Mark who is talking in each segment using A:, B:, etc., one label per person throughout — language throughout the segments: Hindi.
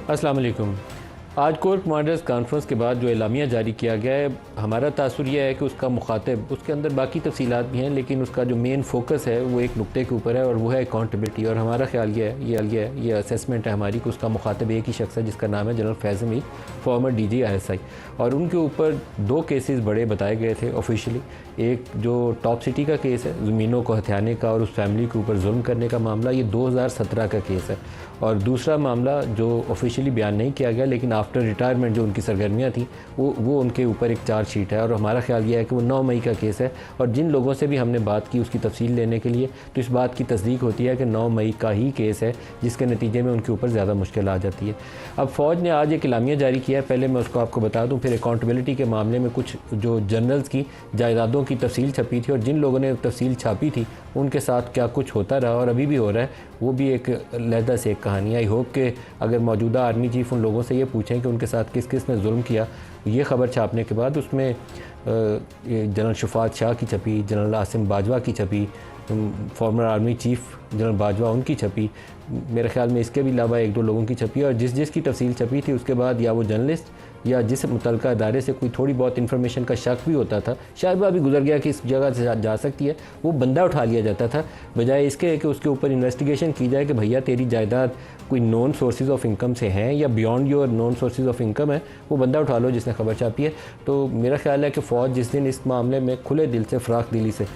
A: अस्सलाम वालेकुम। आज कोर कमांडर्स कॉन्फ्रेंस के बाद जो एलामिया जारी किया गया है, हमारा तासुर यह है कि उसका मुखातिब, उसके अंदर बाकी तफसीलात भी हैं, लेकिन उसका जो मेन फोकस है वो एक नुक्ते के ऊपर है और वो है अकाउंटेबिलिटी। और हमारा ख्याल ये असेसमेंट है हमारी कि उसका मुखातिब एक ही शख्स है जिसका नाम है जनरल फैज़ हमीद, फॉर्मर DG ISI। और उनके ऊपर 2 केसेस बड़े बताए गए थे ऑफिशियली। एक जो टॉप सिटी का केस है, ज़मीनों को हथियाने का और उस फैमिली के ऊपर जुल्म करने का मामला, ये 2017 का केस है। और दूसरा मामला जो ऑफिशियली बयान नहीं किया गया लेकिन आफ्टर रिटायरमेंट जो उनकी सरगर्मियाँ थी वो उनके ऊपर एक चार्जशीट है। और हमारा ख्याल ये है कि वो 9 मई का केस है। और जिन लोगों से भी हमने बात की उसकी तफसील लेने के लिए, तो इस बात की तस्दीक होती है कि 9 मई का ही केस है, जिसके नतीजे में उनके ऊपर ज़्यादा मुश्किल आ जाती है। अब फ़ौज ने आज एक इलामिया जारी किया है, पहले मैं उसको आपको बता दूँ, फिर अकाउंटेबिलिटी के मामले में कुछ जो जनरल्स की जायदादों की तफसील छपी थी और जिन लोगों ने तफसील छापी थी उनके साथ क्या कुछ होता रहा और अभी भी हो रहा है, वो भी एक लहदा से एक कहानी है। आई होप कि अगर मौजूदा आर्मी चीफ़ उन लोगों से ये पूछें कि उनके साथ किस किस ने जुल्म किया, ये ख़बर छापने के बाद उसमें जनरल शफात शाह की छपी, जनरल आसिम बाजवा की छपी, farmer army chief general Bajwa उनकी छपी, मेरे ख्याल में इसके भी अलावा 1-2 लोगों की छपी। और जिस की तफसील छपी थी उसके बाद या वो जर्नलिस्ट या जिस मुतलका अदारे से कोई थोड़ी बहुत इन्फॉर्मेशन का शक भी होता था, शायद वह भी गुजर गया कि इस जगह से जा सकती है, वो बंदा उठा लिया जाता था, बजाय इसके कि उसके ऊपर इन्वेस्टिगेशन की जाए कि भैया तेरी जायदाद कोई नॉन सोर्सेज ऑफ इनकम से हैं या beyond your non sources of income है, वो बंदा उठा लो जिसने खबर छापी है। तो मेरा ख्याल है कि फ़ौज जिस दिन इस मामले में खुले दिल से, फ़राख दिली से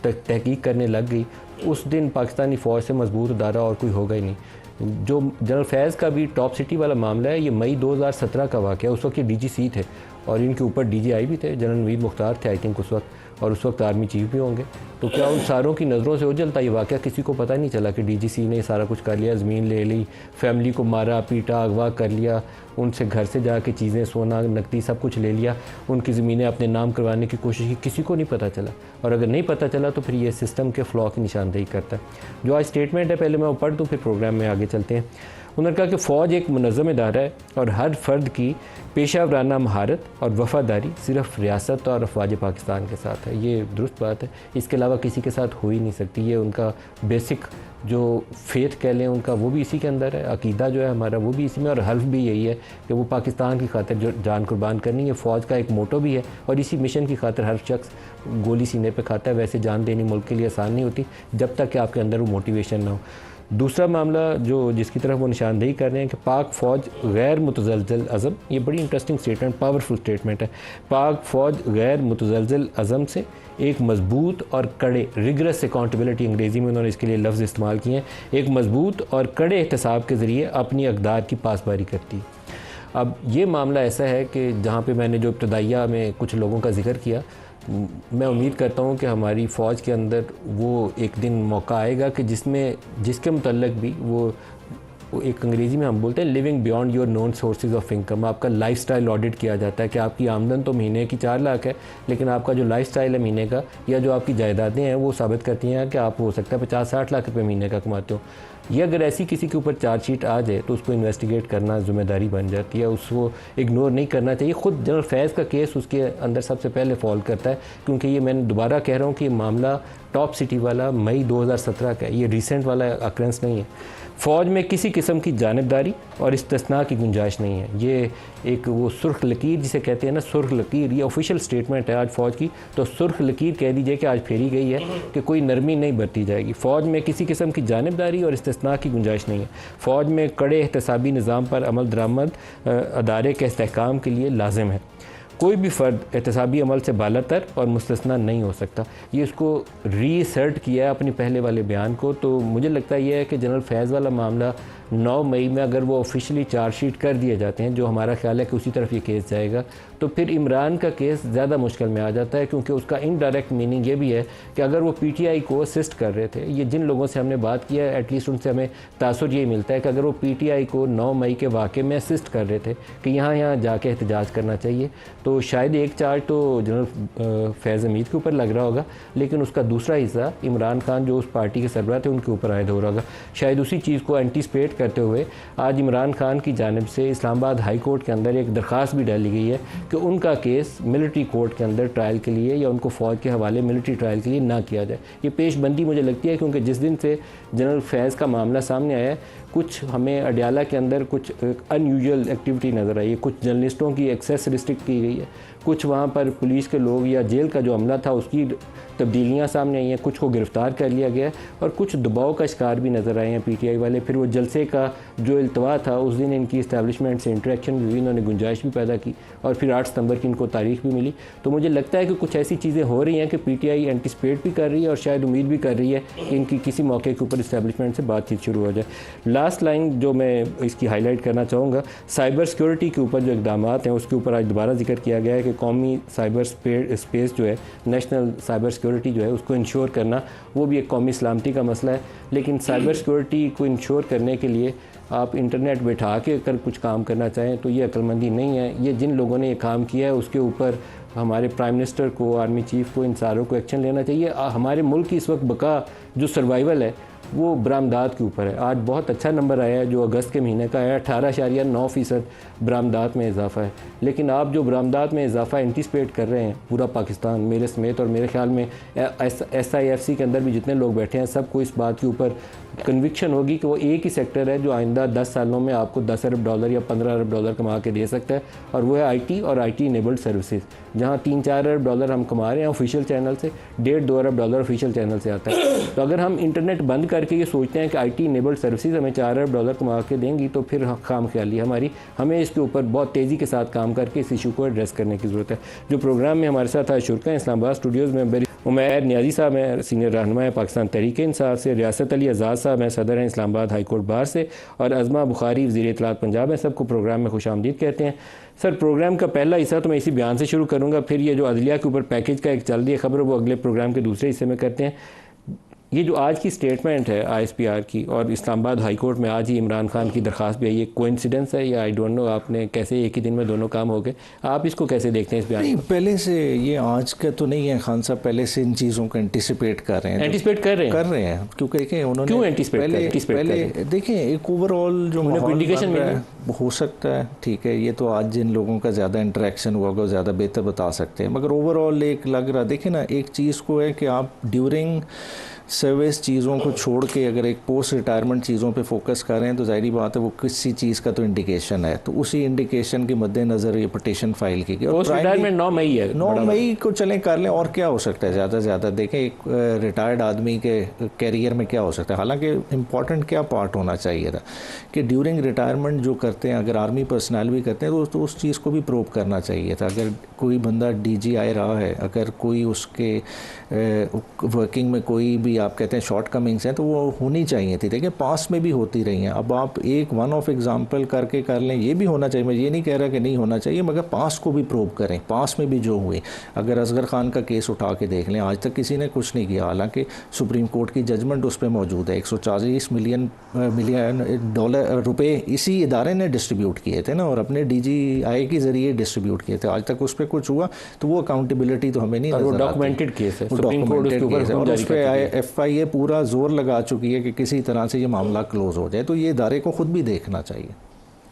A: तहकीक करने लग गई, उस दिन पाकिस्तानी फ़ौज से मजबूत अदारा और कोई होगा ही नहीं। जो जनरल फैज़ का भी टॉप सिटी वाला मामला है, ये मई 2017 का वाक़या है। उस वक्त ये DGC थे और इनके ऊपर DGI भी थे, जनरल नवीद मुख्तार थे आई थिंक उस वक्त, और उस वक्त आर्मी चीफ भी होंगे। तो क्या उन सारों की नज़रों से उजलता ये वाक़या किसी को पता नहीं चला कि DGC ने सारा कुछ कर लिया, ज़मीन ले ली, फैमिली को मारा पीटा, अगवा कर लिया, उनसे घर से जाके चीज़ें, सोना, नकदी सब कुछ ले लिया, उनकी ज़मीनें अपने नाम करवाने की कोशिश की, किसी को नहीं पता चला। और अगर नहीं पता चला तो फिर ये सिस्टम के फ्लॉ की निशानदेही करता है। जो आज स्टेटमेंट है पहले मैं वो पढ़ दूँ, फिर प्रोग्राम में आगे चलते हैं। उन्होंने कहा कि फ़ौज एक मुनज़्ज़म इदारा है और हर फ़र्द की पेशा वराना महारत और वफ़ादारी सिर्फ़ रियासत और अफवाज पाकिस्तान के साथ है। ये दुरुस्त बात है, इसके अलावा किसी के साथ हो ही नहीं सकती। ये उनका बेसिक जो फेथ कह लें उनका, वो भी इसी के अंदर है, अकीदा जो है हमारा वो भी इसी में, और हल्फ भी यही है कि वो पाकिस्तान की खातिर जो जान कुर्बान करनी है। फ़ौज का एक मोटो भी है और इसी मिशन की खातिर हर शख्स गोली सीने पे खाता है। वैसे जान देनी मुल्क के लिए आसान नहीं होती जब तक कि आपके अंदर वो मोटिवेशन ना हो। दूसरा मामला जो जिसकी तरफ वो निशानदेही कर रहे हैं कि पाक फ़ौज गैर मुतज़लज़ल अज़म, ये बड़ी इंटरेस्टिंग स्टेटमेंट, पावरफुल स्टेटमेंट है। पाक फ़ौज गैर मुतज़लज़ल अज़म से एक मजबूत और कड़े, रिगरस अकाउंटेबिलिटी अंग्रेज़ी में उन्होंने इसके लिए लफ्ज़ इस्तेमाल किए हैं, एक मजबूत और कड़े एहतसाब के ज़रिए अपनी अक़दार की पासबारी करती है। अब ये मामला ऐसा है कि जहाँ पे मैंने जो इब्तदाइया में कुछ लोगों का जिक्र किया, मैं उम्मीद करता हूँ कि हमारी फ़ौज के अंदर वो एक दिन मौका आएगा कि जिसके मुतल्लिक भी वो एक अंग्रेज़ी में हम बोलते हैं living beyond your non sources of income, आपका लाइफस्टाइल ऑडिट किया जाता है कि आपकी आमदन तो महीने की 4 लाख है, लेकिन आपका जो लाइफस्टाइल है महीने का या जो आपकी जायदादें हैं वो साबित करती हैं कि आप हो सकता है 50-60 लाख रुपये महीने का कमाते हो। ये अगर ऐसी किसी के ऊपर चार्जशीट आ जाए तो उसको इन्वेस्टिगेट करना ज़िम्मेदारी बन जाती है, उसको इग्नोर नहीं करना चाहिए। ख़ुद जनरल फैज़ का केस उसके अंदर सबसे पहले फॉल करता है, क्योंकि ये मैंने दोबारा कह रहा हूँ कि ये मामला टॉप सिटी वाला मई 2017 का है, ये रिसेंट वाला अक्रेंस नहीं है। फ़ौज में किसी किस्म की जानिबदारी और इस्तिस्ना की गुंजाइश नहीं है। ये एक वो सुर्ख लकीर जिसे कहते हैं ना, सुर्ख लकीर, ये ऑफिशियल स्टेटमेंट है आज फ़ौज की, तो सुर्ख लकीर कह दीजिए कि आज फेरी गई है कि कोई नरमी नहीं बरती जाएगी। फ़ौज में किसी किस्म की जानिबदारी और इस्तिस्ना की गुंजाइश नहीं है। फ़ौज में कड़े एहतसाबी निज़ाम पर अमल दरामद अदारे के इस्तेहकाम के लिए लाजिम है। कोई भी फ़र्द एहतसाबी अमल से बालातर और मुस्तस्ना नहीं हो सकता। ये इसको रीअसर्ट किया है अपनी पहले वाले बयान को। तो मुझे लगता ये है कि जनरल फैज़ वाला मामला 9 मई में अगर वो ऑफिशियली चार्जशीट कर दिए जाते हैं, जो हमारा ख्याल है कि उसी तरफ ये केस जाएगा, तो फिर इमरान का केस ज़्यादा मुश्किल में आ जाता है, क्योंकि उसका इनडायरेक्ट मीनिंग ये भी है कि अगर वो PTI को असिस्ट कर रहे थे, ये जिन लोगों से हमने बात किया है एटलीस्ट उनसे हमें तासुर यही मिलता है कि अगर वो PTI को 9 मई के वाक़े में असिस्ट कर रहे थे कि यहाँ जाके एहतजाज करना चाहिए, तो शायद एक चार्ज तो जनरल फैज़ हमीद के ऊपर लग रहा होगा, लेकिन उसका दूसरा हिस्सा इमरान खान जो उस पार्टी के सरबराह थे उनके ऊपर आयद हो रहा होगा। शायद उसी चीज़ को एंटीसिपेट करते हुए आज इमरान खान की जानिब से इस्लामाबाद हाई कोर्ट के अंदर एक दरख्वास्त भी डाली गई है कि उनका केस मिलिट्री कोर्ट के अंदर ट्रायल के लिए या उनको फ़ौज के हवाले मिलिट्री ट्रायल के लिए ना किया जाए। ये पेशबंदी मुझे लगती है, क्योंकि जिस दिन से जनरल फैज़ का मामला सामने आया है कुछ हमें अडयाला के अंदर कुछ अनयूजुअल एक्टिविटी नज़र आई है, कुछ जर्नलिस्टों की एक्सेस रिस्ट्रिक्ट की गई है, कुछ वहाँ पर पुलिस के लोग या जेल का जो अमला था उसकी तब्दीलियाँ सामने आई हैं, कुछ को गिरफ़्तार कर लिया गया और कुछ दबाव का शिकार भी नज़र आए हैं पीटीआई वाले। फिर वो जलसे का जो इल्तवा था उस दिन इनकी इस्टेब्लिशमेंट से इंटरेक्शन भी हुई, इन्होंने गुंजाइश भी पैदा की और फिर 8 सितंबर की इनको तारीख भी मिली। तो मुझे लगता है कि कुछ ऐसी चीज़ें हो रही हैं कि पीटीआई एंटिसिपेट भी कर रही है और शायद उम्मीद भी कर रही है कि इनकी किसी मौके के ऊपर इस्टेब्लिशमेंट से बातचीत शुरू हो जाए। लास्ट लाइन जो मैं इसकी हाईलाइट करना चाहूँगा, साइबर सिक्योरिटी के ऊपर जो इकदाम हैं उसके ऊपर आज दोबारा जिक्र किया गया है कि कौमी साइबर स्पेस जो है, नेशनल साइबर सिक्योरिटी जो है उसको इंश्योर करना वो भी एक कौमी सलामती का मसला है। लेकिन साइबर सिक्योरिटी को इंश्योर करने के लिए आप इंटरनेट बैठा के अगर कुछ काम करना चाहें तो ये अक्लमंदी नहीं है। ये जिन लोगों ने ये काम किया है उसके ऊपर हमारे प्राइम मिनिस्टर को, आर्मी चीफ को, इन सारों को एक्शन लेना चाहिए। हमारे मुल्क की इस वक्त बका जो सर्वाइवल है वो बरामदात के ऊपर है। आज बहुत अच्छा नंबर आया है जो अगस्त के महीने का है, 18.9% बरामदात में इजाफा है। लेकिन आप जो बरामदात में इजाफा एंटिसिपेट कर रहे हैं पूरा पाकिस्तान मेरे समेत, और मेरे ख्याल में SIFC के अंदर भी जितने लोग बैठे हैं सबको इस बात के ऊपर कन्विक्शन होगी कि वो एक ही सेक्टर है जो आइंदा 10 सालों में आपको $10 अरब या $15 अरब कमा के दे सकता है, और वो है IT और IT इनेबल्ड सर्विसेज, जहाँ $3-4 अरब हम कमा रहे हैं ऑफिशियल चैनल से, $1.5-2 अरब ऑफिशियल चैनल से आता है। तो अगर हम इंटरनेट बंद करके ये सोचते हैं कि IT इनेबल्ड सर्विसेज हमें $4 अरब कमा के देंगी तो फिर खाम ख्याली हमें इसके ऊपर बहुत तेज़ी के साथ काम करके इस इशू को एड्रेस करने की ज़रूरत है। जो प्रोग्राम में हमारे साथ आज शुरका हैं इस्लामाबाद स्टूडियोज़ में उमैर नियाज़ी साहब हैं, सीनियर रहनुमा है पाकिस्तान तहरीक इंसाफ से, रियासत अली आज़ाद साहब हैं, सदर हैं इस्लामाबाद हाई कोर्ट बार से, और अज़मा बुखारी वज़ीर इत्तलात पंजाब हैं। सबको प्रोग्राम में खुशामदीद कहते हैं। सर, प्रोग्राम का पहला हिस्सा तो मैं इसी बयान से शुरू करूँगा, फिर ये जो अदलिया के ऊपर पैकेज का एक चल रही है खबर वो अगले प्रोग्राम के दूसरे हिस्से में करते हैं। ये जो आज की स्टेटमेंट है ISPR की, और इस्लामाबाद हाई कोर्ट में आज ही इमरान खान की दरख्वास्त भी आई, ये कोइंसिडेंस है या आई डोंट नो, आपने कैसे एक ही दिन में दोनों काम हो गए, आप इसको कैसे देखते हैं इस बयान?
B: नहीं, पहले से ये आज का तो नहीं है खान साहब, पहले से इन चीज़ों को एंटिसिपेट कर रहे हैं।
A: एंटिसिपेट कर रहे हैं
B: क्योंकि देखें उन्होंने
A: क्यों एंटिसिपेट
B: पहले देखें एक ओवरऑल जो
A: इंडिकेशन
B: हो सकता है, ठीक है, ये तो आज जिन लोगों का ज़्यादा इंटरेक्शन हुआ होगा ज़्यादा बेहतर बता सकते हैं, मगर ओवरऑल एक लग रहा, देखें ना, एक चीज़ को है कि आप ड्यूरिंग सर्विस चीज़ों को छोड़ के अगर एक पोस्ट रिटायरमेंट चीज़ों पे फोकस कर रहे हैं तो ज़ाहिरी बात है वो किसी चीज़ का तो इंडिकेशन है, तो उसी इंडिकेशन के मद्देनज़र ये पिटीशन फाइल की गई।
A: पोस्ट रिटायरमेंट 9 मई है,
B: 9 मई को चलें कर लें, और क्या हो सकता है ज़्यादा से ज़्यादा। देखें एक रिटायर्ड आदमी के कैरियर में क्या हो सकता है, हालांकि इम्पॉर्टेंट क्या पार्ट होना चाहिए था कि ड्यूरिंग रिटायरमेंट जो करते हैं, अगर आर्मी पर्सनल भी करते हैं तो उस चीज़ को भी प्रूव करना चाहिए था। अगर कोई बंदा DGI रहा है, अगर कोई उसके वर्किंग में कोई भी आप कहते हैं शॉर्ट कमिंग्स हैं तो वो होनी चाहिए थी। देखिए पास में भी होती रही हैं, अब आप एक वन ऑफ एग्जांपल करके कर लें, ये भी होना चाहिए, मैं ये नहीं कह रहा कि नहीं होना चाहिए, मगर पास को भी प्रूव करें, पास में भी जो हुए। अगर असगर खान का केस उठा के देख लें, आज तक किसी ने कुछ नहीं किया, हालांकि सुप्रीम कोर्ट की जजमेंट उस पर मौजूद है। 140 मिलियन रुपए इसी इदारे ने डिस्ट्रीब्यूट किए थे ना, और अपने DGI के ज़रिए डिस्ट्रीब्यूट किए थे, आज तक उस पर कुछ हुआ तो वो अकाउंटेबिलिटी तो हमें नहीं नजर आती।
A: डॉक्यूमेंटेड केस है, सुप्रीम कोर्ट उसके ऊपर
B: और उस पर FIA पूरा जोर लगा चुकी है कि किसी तरह से ये मामला क्लोज हो जाए, तो ये इदारे को खुद भी देखना चाहिए।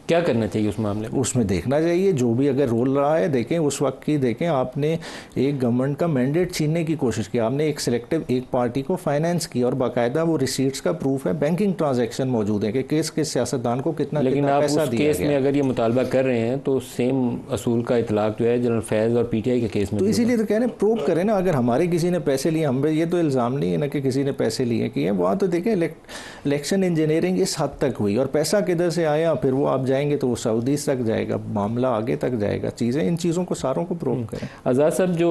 A: क्या करना चाहिए उस मामले में?
B: उसमें देखना चाहिए जो भी अगर रोल रहा है, देखें उस वक्त की, देखें आपने एक गवर्नमेंट का मैंडेट छीनने की कोशिश की, आपने एक सिलेक्टिव एक पार्टी को फाइनेंस किया, और बाकायदा वो रिसीट्स का प्रूफ है, बैंकिंग ट्रांजैक्शन मौजूद है कि किस सियासतदान को कितना पैसा दिया गया।
A: लेकिन आप उस केस में अगर ये मुतालबा कर रहे हैं तो सेम असूल का इतलाक जो है जनरल फैज़ और PTI के केस में,
B: तो इसीलिए तो कह रहे हैं प्रूव करें ना। अगर हमारे किसी ने पैसे लिए, हम ये तो इल्ज़ाम नहीं है ना कि किसी ने पैसे लिए किए, वहाँ तो देखें इलेक्शन इंजीनियरिंग इस हद तक हुई, और पैसा किधर से आया, फिर वो आप जाएंगे तो वो सऊदी तक जाएगा, मामला आगे तक जाएगा, चीज़ें इन चीज़ों को सारों को प्रूव करें।
A: आज़ाद साहब, जो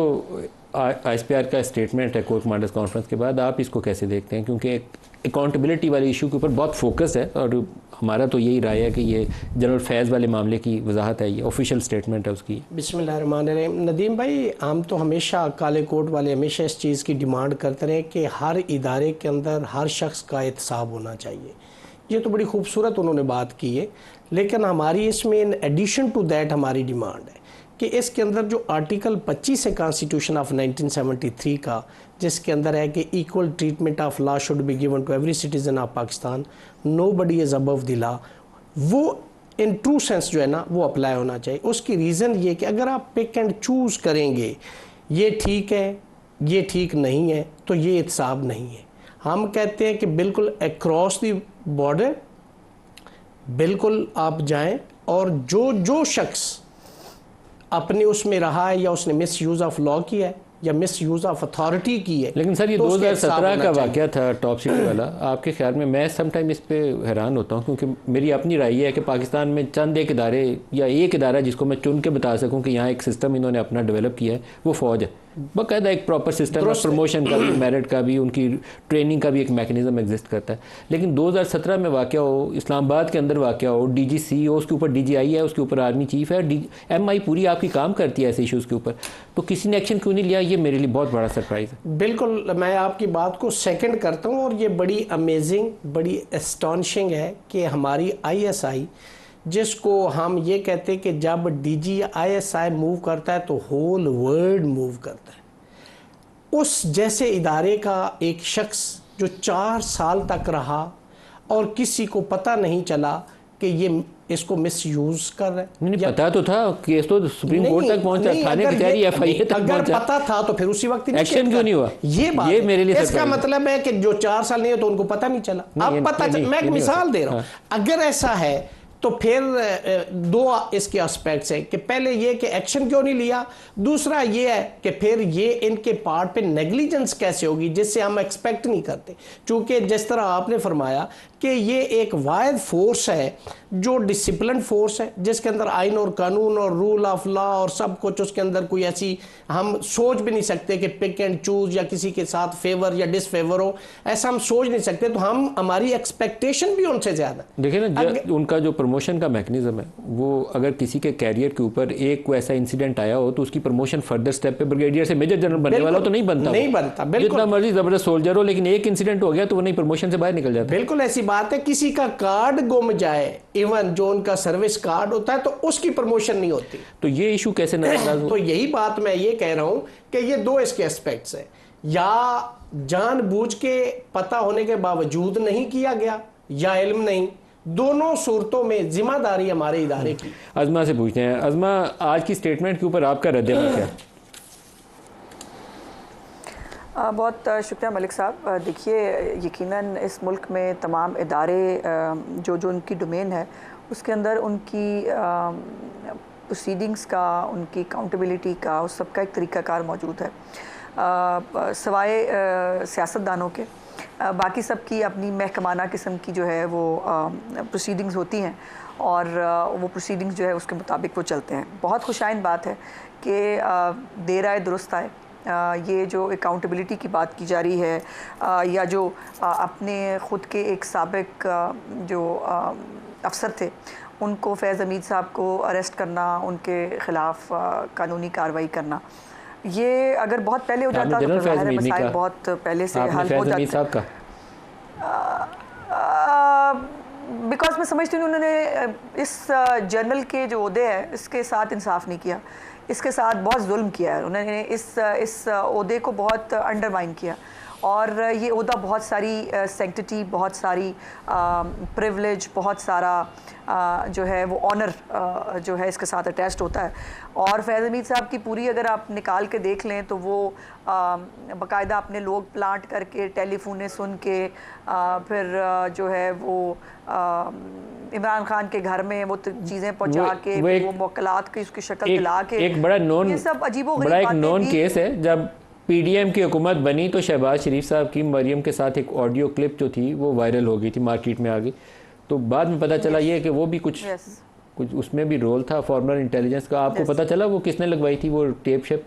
A: ISPR का स्टेटमेंट है कोर कमांडर्स कॉन्फ्रेंस के बाद, आप इसको कैसे देखते हैं? क्योंकि अकाउंटेबिलिटी वाले इशू के ऊपर बहुत फोकस है, और हमारा तो यही राय है कि ये जनरल फैज़ वाले मामले की वजाहत है, ये ऑफिशियल स्टेटमेंट है उसकी।
C: बिस्मिल्लाहिर्रहमानिर्रहीम। नदीम भाई, हम तो हमेशा काले कोट वाले हमेशा इस चीज़ की डिमांड करते रहे कि हर इदारे के अंदर हर शख्स का एहतसाब होना चाहिए। ये तो बड़ी खूबसूरत उन्होंने बात की है, लेकिन हमारी इसमें इन एडिशन टू दैट हमारी डिमांड है कि इसके अंदर जो आर्टिकल 25 है कॉन्स्टिट्यूशन ऑफ 1973 का, जिसके अंदर है कि equal treatment of law should be given to every citizen of Pakistan, nobody is above the law, वो इन ट्रू सेंस जो है ना वो अप्लाई होना चाहिए। उसकी रीज़न ये कि अगर आप पिक एंड चूज़ करेंगे, ये ठीक है ये ठीक नहीं है, तो ये एहतसाब नहीं है। हम कहते हैं कि बिल्कुल अक्रॉस द बॉर्डर बिल्कुल आप जाएं, और जो शख्स अपने उसमें रहा है या उसने मिस यूज़ ऑफ लॉ किया है या मिस यूज़ ऑफ अथॉरिटी की है,
A: लेकिन सर ये
C: तो उसके हिसाब
A: 2017
C: होना
A: का
C: चाहिए।
A: वाक़या था टॉप सिटी वाला, आपके ख्याल में, मैं समटाइम इस पे हैरान होता हूँ क्योंकि मेरी अपनी राय है कि पाकिस्तान में चंद एक इदारे या एक इदारा जिसको मैं चुन के बता सकूँ कि यहाँ एक सिस्टम इन्होंने अपना डेवलप किया है, वो फ़ौज है। बाकायदा एक प्रॉपर सिस्टम है, प्रमोशन का भी, मेरिट का भी, उनकी ट्रेनिंग का भी एक मैकेनिज्म एग्जिस्ट करता है। लेकिन 2017 में वाक़या हो, इस्लामाबाद के अंदर वाक़या हो, DGC हो, उसके ऊपर DGI है, उसके ऊपर आर्मी चीफ है, MI पूरी आपकी काम करती है ऐसे इशूज़ के ऊपर, तो किसी ने एक्शन क्यों नहीं लिया? ये मेरे लिए बहुत बड़ा सरप्राइज़ है।
C: बिल्कुल, मैं आपकी बात को सेकंड करता हूँ, और ये बड़ी अमेजिंग, बड़ी एस्टॉनिशिंग है कि हमारी ISI, जिसको हम ये कहते हैं कि जब DGISI मूव करता है तो होल वर्ल्ड मूव करता है, उस जैसे इदारे का एक शख्स जो 4 साल तक रहा और किसी को पता नहीं चला कि ये इसको मिस यूज कर रहा है।
A: नहीं, पता तो था, केस तो सुप्रीम कोर्ट तक पहुंचा, थाने कचहरी FIA तक
C: अगर
A: पहुंचा।
C: पता था तो फिर उसी वक्त
A: एक्शन क्यों नहीं हुआ?
C: ये बात
A: ये मेरे लिए
C: इसका मतलब है कि जो 4 साल नहीं है तो उनको पता नहीं चला। अब पता चला, मैं एक मिसाल दे रहा हूँ। अगर ऐसा है तो फिर 2 इसके एस्पेक्ट्स हैं कि पहले ये कि एक्शन क्यों नहीं लिया, दूसरा ये है कि फिर ये इनके पार्ट पे नेग्लिजेंस कैसे होगी जिससे हम एक्सपेक्ट नहीं करते। चूंकि जिस तरह आपने फरमाया कि ये एक वाहिद फोर्स है जो डिसिप्लिन फोर्स है, जिसके अंदर आइन और कानून और रूल ऑफ लॉ और सब कुछ, उसके अंदर कोई ऐसी हम सोच भी नहीं सकते कि पिक एंड चूज या किसी के साथ फेवर या डिसफेवर हो, ऐसा हम सोच नहीं सकते। तो हम, हमारी एक्सपेक्टेशन भी उनसे ज्यादा।
A: देखिए ना, उनका जो प्रमोशन का मैकेनिज्म है, वो अगर किसी के कैरियर के ऊपर एक कोई ऐसा इंसिडेंट आया हो तो उसकी प्रमोशन फर्दर स्टेप पे ब्रिगेडियर से मेजर जनरल बनने वाला तो नहीं बनता,
C: बिल्कुल,
A: जितना मर्जी जबरदस्त सोल्जर हो, लेकिन एक इंसिडेंट हो गया तो वो नहीं प्रमोशन से बाहर निकल जाता।
C: बिल्कुल ऐसी बात है, किसी का कार्ड गुम जाए, इवन जो उनका सर्विस कार्ड होता है, तो उसकी प्रमोशन नहीं होती।
A: तो ये इशू कैसे नजरअंदाज हो?
C: तो यही बात मैं ये कह रहा हूं कि ये 2 इसके एस्पेक्ट्स हैं, या जानबूझ के पता होने के बावजूद नहीं किया गया या इल्म नहीं, दोनों सूरतों में जिम्मेदारी हमारे इदारे की।
A: अज़मा से पूछते हैं। अज़मा, आज की स्टेटमेंट के ऊपर आपका रद्द-ए-अमल क्या है?
D: बहुत शुक्रिया मलिक साहब। देखिए, यकीनन इस मुल्क में तमाम इदारे जो उनकी डोमेन है उसके अंदर उनकी प्रोसीडिंग्स का, उनकी अकाउंटेबिलिटी का, उस सब का एक तरीक़ाकार मौजूद है। सवाए सियासतदानों के बाकी सब की अपनी महकमाना किस्म की जो है वो प्रोसीडिंग्स होती हैं, और वो प्रोसीडिंग्स जो है उसके मुताबिक वो चलते हैं। बहुत खुशाइन बात है कि देर आए दुरुस्त आए। ये जो अकाउंटेबिलिटी की बात की जा रही है, या जो अपने ख़ुद के एक साबिक जो अफसर थे उनको, फैज़ हमीद साहब को अरेस्ट करना, उनके ख़िलाफ़ कानूनी कार्रवाई करना, ये अगर बहुत पहले हो जाता तो फिर मसाइल बहुत पहले से हल हो जाते। बिकॉज मैं समझती हूँ उन्होंने इस जर्नल के जो ओहदे है इसके साथ इंसाफ नहीं किया, इसके साथ बहुत जुल्म किया है उन्होंने, इस ओहदे को बहुत अंडरमाइन किया, और ये ओहदा बहुत सारी सेंक्टिटी, बहुत सारी प्रिविलेज, बहुत सारा जो है वो ऑनर जो है इसके साथ अटैच्ड होता है। और फैज़ हमीद साहब की पूरी अगर आप निकाल के देख लें तो वो बाकायदा अपने लोग प्लांट करके, टेलीफोने सुन के, फिर जो है वो इमरान खान के घर में वो चीज़ें पहुंचा के, वो मुवक्किलात की उसकी शक्ल दिला के,
A: एक बड़ा नॉन,
D: ये सब अजीबो-गरीब
A: बड़ा एक
D: बातें
A: नॉन
D: भी।
A: केस है। जब PDM की हुकूमत बनी तो शहबाज शरीफ साहब की मरियम के साथ एक ऑडियो क्लिप जो थी वो वायरल हो गई थी, मार्केट में आ गई। तो बाद में पता चला ये कि वो भी कुछ उसमें भी रोल था फॉर्मर इंटेलिजेंस का। आपको पता चला वो किसने लगवाई थी वो टेप शेप?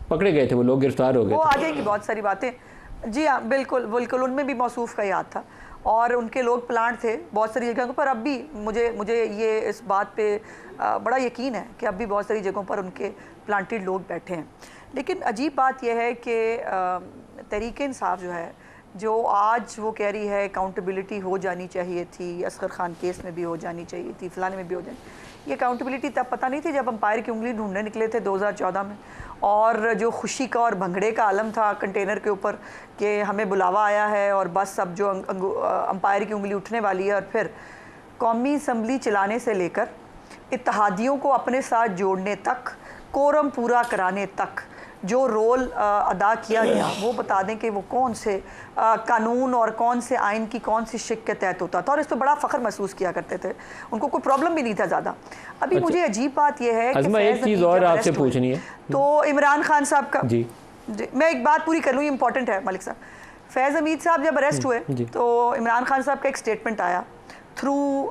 A: पकड़े गए थे वो लोग, गिरफ्तार हो गए।
D: वो आ जाएंगी बहुत सारी बातें। जी हाँ, बिल्कुल बिल्कुल, उनमें भी मौसूफ का याद था और उनके लोग प्लांट थे बहुत सारी जगहों पर। अब भी मुझे ये इस बात पे बड़ा यकीन है कि अब भी बहुत सारी जगहों पर उनके प्लांटेड लोग बैठे हैं। लेकिन अजीब बात यह है कि तहरीक इंसाफ जो है, जो आज वो कह रही है अकाउंटेबिलिटी हो जानी चाहिए थी, असगर खान केस में भी हो जानी चाहिए थी, फलाने में भी हो जानी, ये अकाउंटेबिलिटी तब पता नहीं थी जब अंपायर की उंगली ढूंढने निकले थे 2014 में, और जो खुशी का और भंगड़े का आलम था कंटेनर के ऊपर कि हमें बुलावा आया है और बस अब जो अंपायर की उंगली उठने वाली है। और फिर कौमी असम्बली चलाने से लेकर इत्तेहादियों को अपने साथ जोड़ने तक, कोरम पूरा कराने तक, जो रोल अदा किया गया वो बता दें कि वो कौन से कानून और कौन से आइन की कौन सी शिक के तहत होता था, और इस पर बड़ा फ़ख्र महसूस किया करते थे, उनको कोई प्रॉब्लम भी नहीं था ज़्यादा। अभी मुझे अजीब बात यह है कि
A: एक चीज़ और आपसे पूछनी है,
D: तो इमरान खान साहब का
A: जी
D: मैं एक बात पूरी कर लूँ, इंपॉर्टेंट है मलिक साहब। फैज़ हमीद साहब जब अरेस्ट हुए तो इमरान खान साहब का एक स्टेटमेंट आया थ्रू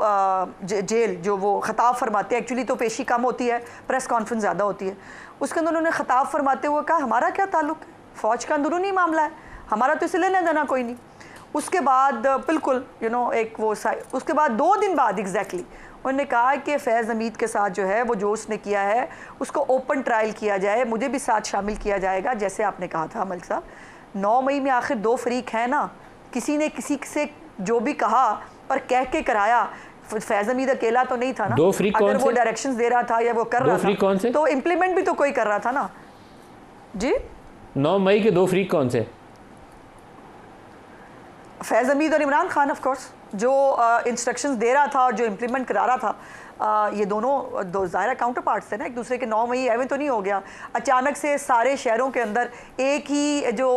D: जेल, जो वो खिताब फरमाते हैं, एक्चुअली तो पेशी कम होती है, प्रेस कॉन्फ्रेंस ज़्यादा होती है, उसके अंदर उन्होंने खिताब फरमाते हुए कहा हमारा क्या ताल्लुक है, फ़ौज का अंदरूनी मामला है, हमारा तो इसे लेना देना कोई नहीं। उसके बाद बिल्कुल एक वो उसके बाद 2 दिन बाद एग्जैक्टली उन्होंने कहा कि फैज़ हमीद के साथ जो है वो जो उसने किया है उसको ओपन ट्रायल किया जाए, मुझे भी साथ शामिल किया जाएगा, जैसे आपने कहा था मलिक साहब। 9 मई में आखिर 2 फरीक हैं ना, किसी ने किसी से जो भी कहा पर कह के कराया, फैज़ हमीद अकेला तो नहीं था ना।
A: 2 फरीक
D: अगर
A: कौन
D: वो
A: से?
D: डायरेक्शंस दे रहा था या वो कर रहा था
A: कौन से?
D: तो इम्प्लीमेंट भी तो कोई कर रहा था ना जी।
A: 9 मई के 2 फरीक कौन से?
D: फैज़ हमीद और इमरान खान ऑफ कोर्स, जो इंस्ट्रक्शंस दे रहा था और जो इम्प्लीमेंट करा रहा था, ये दोनों ज़ाहिर काउंटर पार्ट्स थे ना एक दूसरे के। 9 मई एवं तो नहीं हो गया अचानक से सारे शहरों के अंदर एक ही जो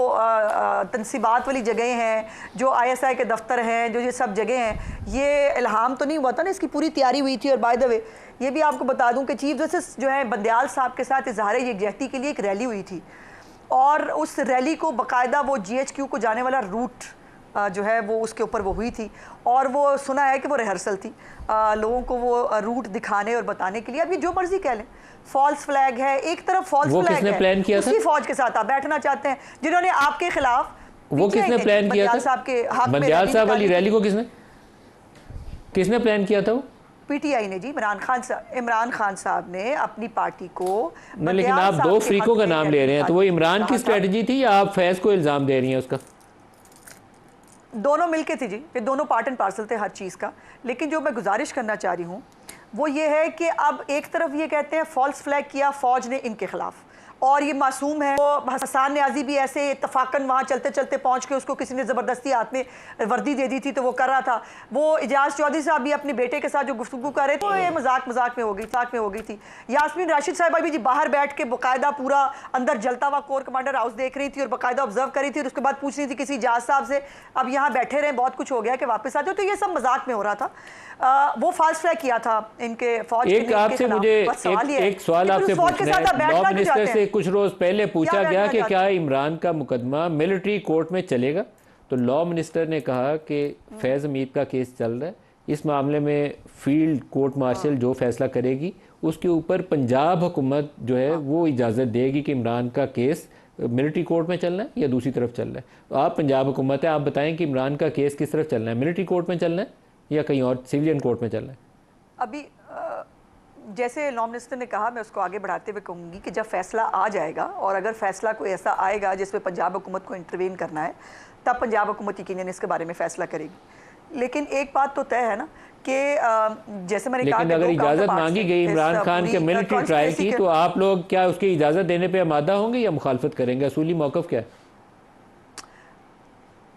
D: तनसीबात वाली जगह हैं, जो ISI के दफ्तर हैं, जो ये सब जगह हैं, ये इल्हाम तो नहीं हुआ था ना, इसकी पूरी तैयारी हुई थी। और बाय द वे ये भी आपको बता दूं कि चीफ जस्टिस जो है बंदयाल साहब के साथ इजहार यकजहती के लिए एक रैली हुई थी, और उस रैली को बाकायदा वो GHQ को जाने वाला रूट जो है वो उसके ऊपर वो हुई थी, और वो सुना है कि वो रिहर्सल थी लोगों को वो रूट दिखाने और बताने के लिए। अब ये जो मर्जी कह लें, फॉल्स फ्लैग है, एक तरफ फॉल्स फ्लैग है,
A: प्लान किया
D: उसी फौज के साथ आप बैठना चाहते हैं जिन्होंने आपके खिलाफ।
A: वो किसने प्लान किया था? बंदयाल साहब वाली रैली को किसने प्लान किया था? वो
D: PTI ने जी, इमरान खान साहब ने अपनी पार्टी को।
A: लेकिन आप 2 फरीकों का नाम ले रहे हैं, तो वो इमरान की स्ट्रेटजी थी या आप फैज़ को इल्ज़ाम दे रही हैं उसका?
D: दोनों मिलके थी जी, ये दोनों पार्ट एंड पार्सल थे हर चीज़ का। लेकिन जो मैं गुजारिश करना चाह रही हूँ वो ये है कि अब एक तरफ ये कहते हैं फॉल्स फ्लैग किया फ़ौज ने इनके खिलाफ, और ये मासूम है। वो हसन न्याजी भी ऐसे इत्तफाकन वहाँ चलते चलते पहुँच के उसको किसी ने ज़बरदस्ती हाथ में वर्दी दे दी थी तो वो कर रहा था। वो इजाज़ चौधरी साहब भी अपने बेटे के साथ जो गुफ्तगू कर रहे थे, तो ये मजाक में हो गई थी। यास्मीन राशिद साहिबा भी जी बाहर बैठ के बाकायदा पूरा अंदर जलता हुआ कोर कमांडर हाउस देख रही थी और बाकायदा ऑब्जर्व कर रही थी, और उसके बाद पूछ रही थी किसी इजाज़ साहब से, अब यहाँ बैठे रहे, बहुत कुछ हो गया कि वापस आ जाओ। तो ये सब मजाक में हो रहा था। वो फॉल्स फ्लैग किया था इनके फौज
A: एक आपसे मुझे एक सवाल आपसे पूछना है। लॉ मिनिस्टर से कुछ रोज पहले पूछा गया कि क्या इमरान का मुकदमा मिलिट्री कोर्ट में चलेगा, तो लॉ मिनिस्टर ने कहा कि फैज़ हमीद का केस चल रहा है, इस मामले में फील्ड कोर्ट मार्शल जो फैसला करेगी उसके ऊपर पंजाब हुकूमत जो है वो इजाज़त देगी कि इमरान का केस मिलिट्री कोर्ट में चलना है या दूसरी तरफ चलना है। तो आप पंजाब हुकूमत है, आप बताएं कि इमरान का केस किस तरफ चलना है, मिलिट्री कोर्ट में चलना है या कहीं और सिविलियन कोर्ट में चलना है?
D: अभी जैसे लॉ मिनिस्टर ने कहा, मैं उसको आगे बढ़ाते हुए कहूँगी कि जब फैसला आ जाएगा, और अगर फैसला कोई ऐसा आएगा जिसमें पंजाब हुकूमत को इंटरवेन करना है, तब पंजाब हुकूमत यकीनन इसके बारे में फैसला करेगी। लेकिन एक बात तो तय है ना कि जैसे मैंने कहा,
A: लेकिन अगर इजाज़त मांगी गई इमरान खान के मिलिट्री ट्रायल की, तो आप लोग क्या उसकी इजाज़त देने पर आमादा होंगे या मुखालफत करेंगे? असूली मौक़िफ़ क्या है?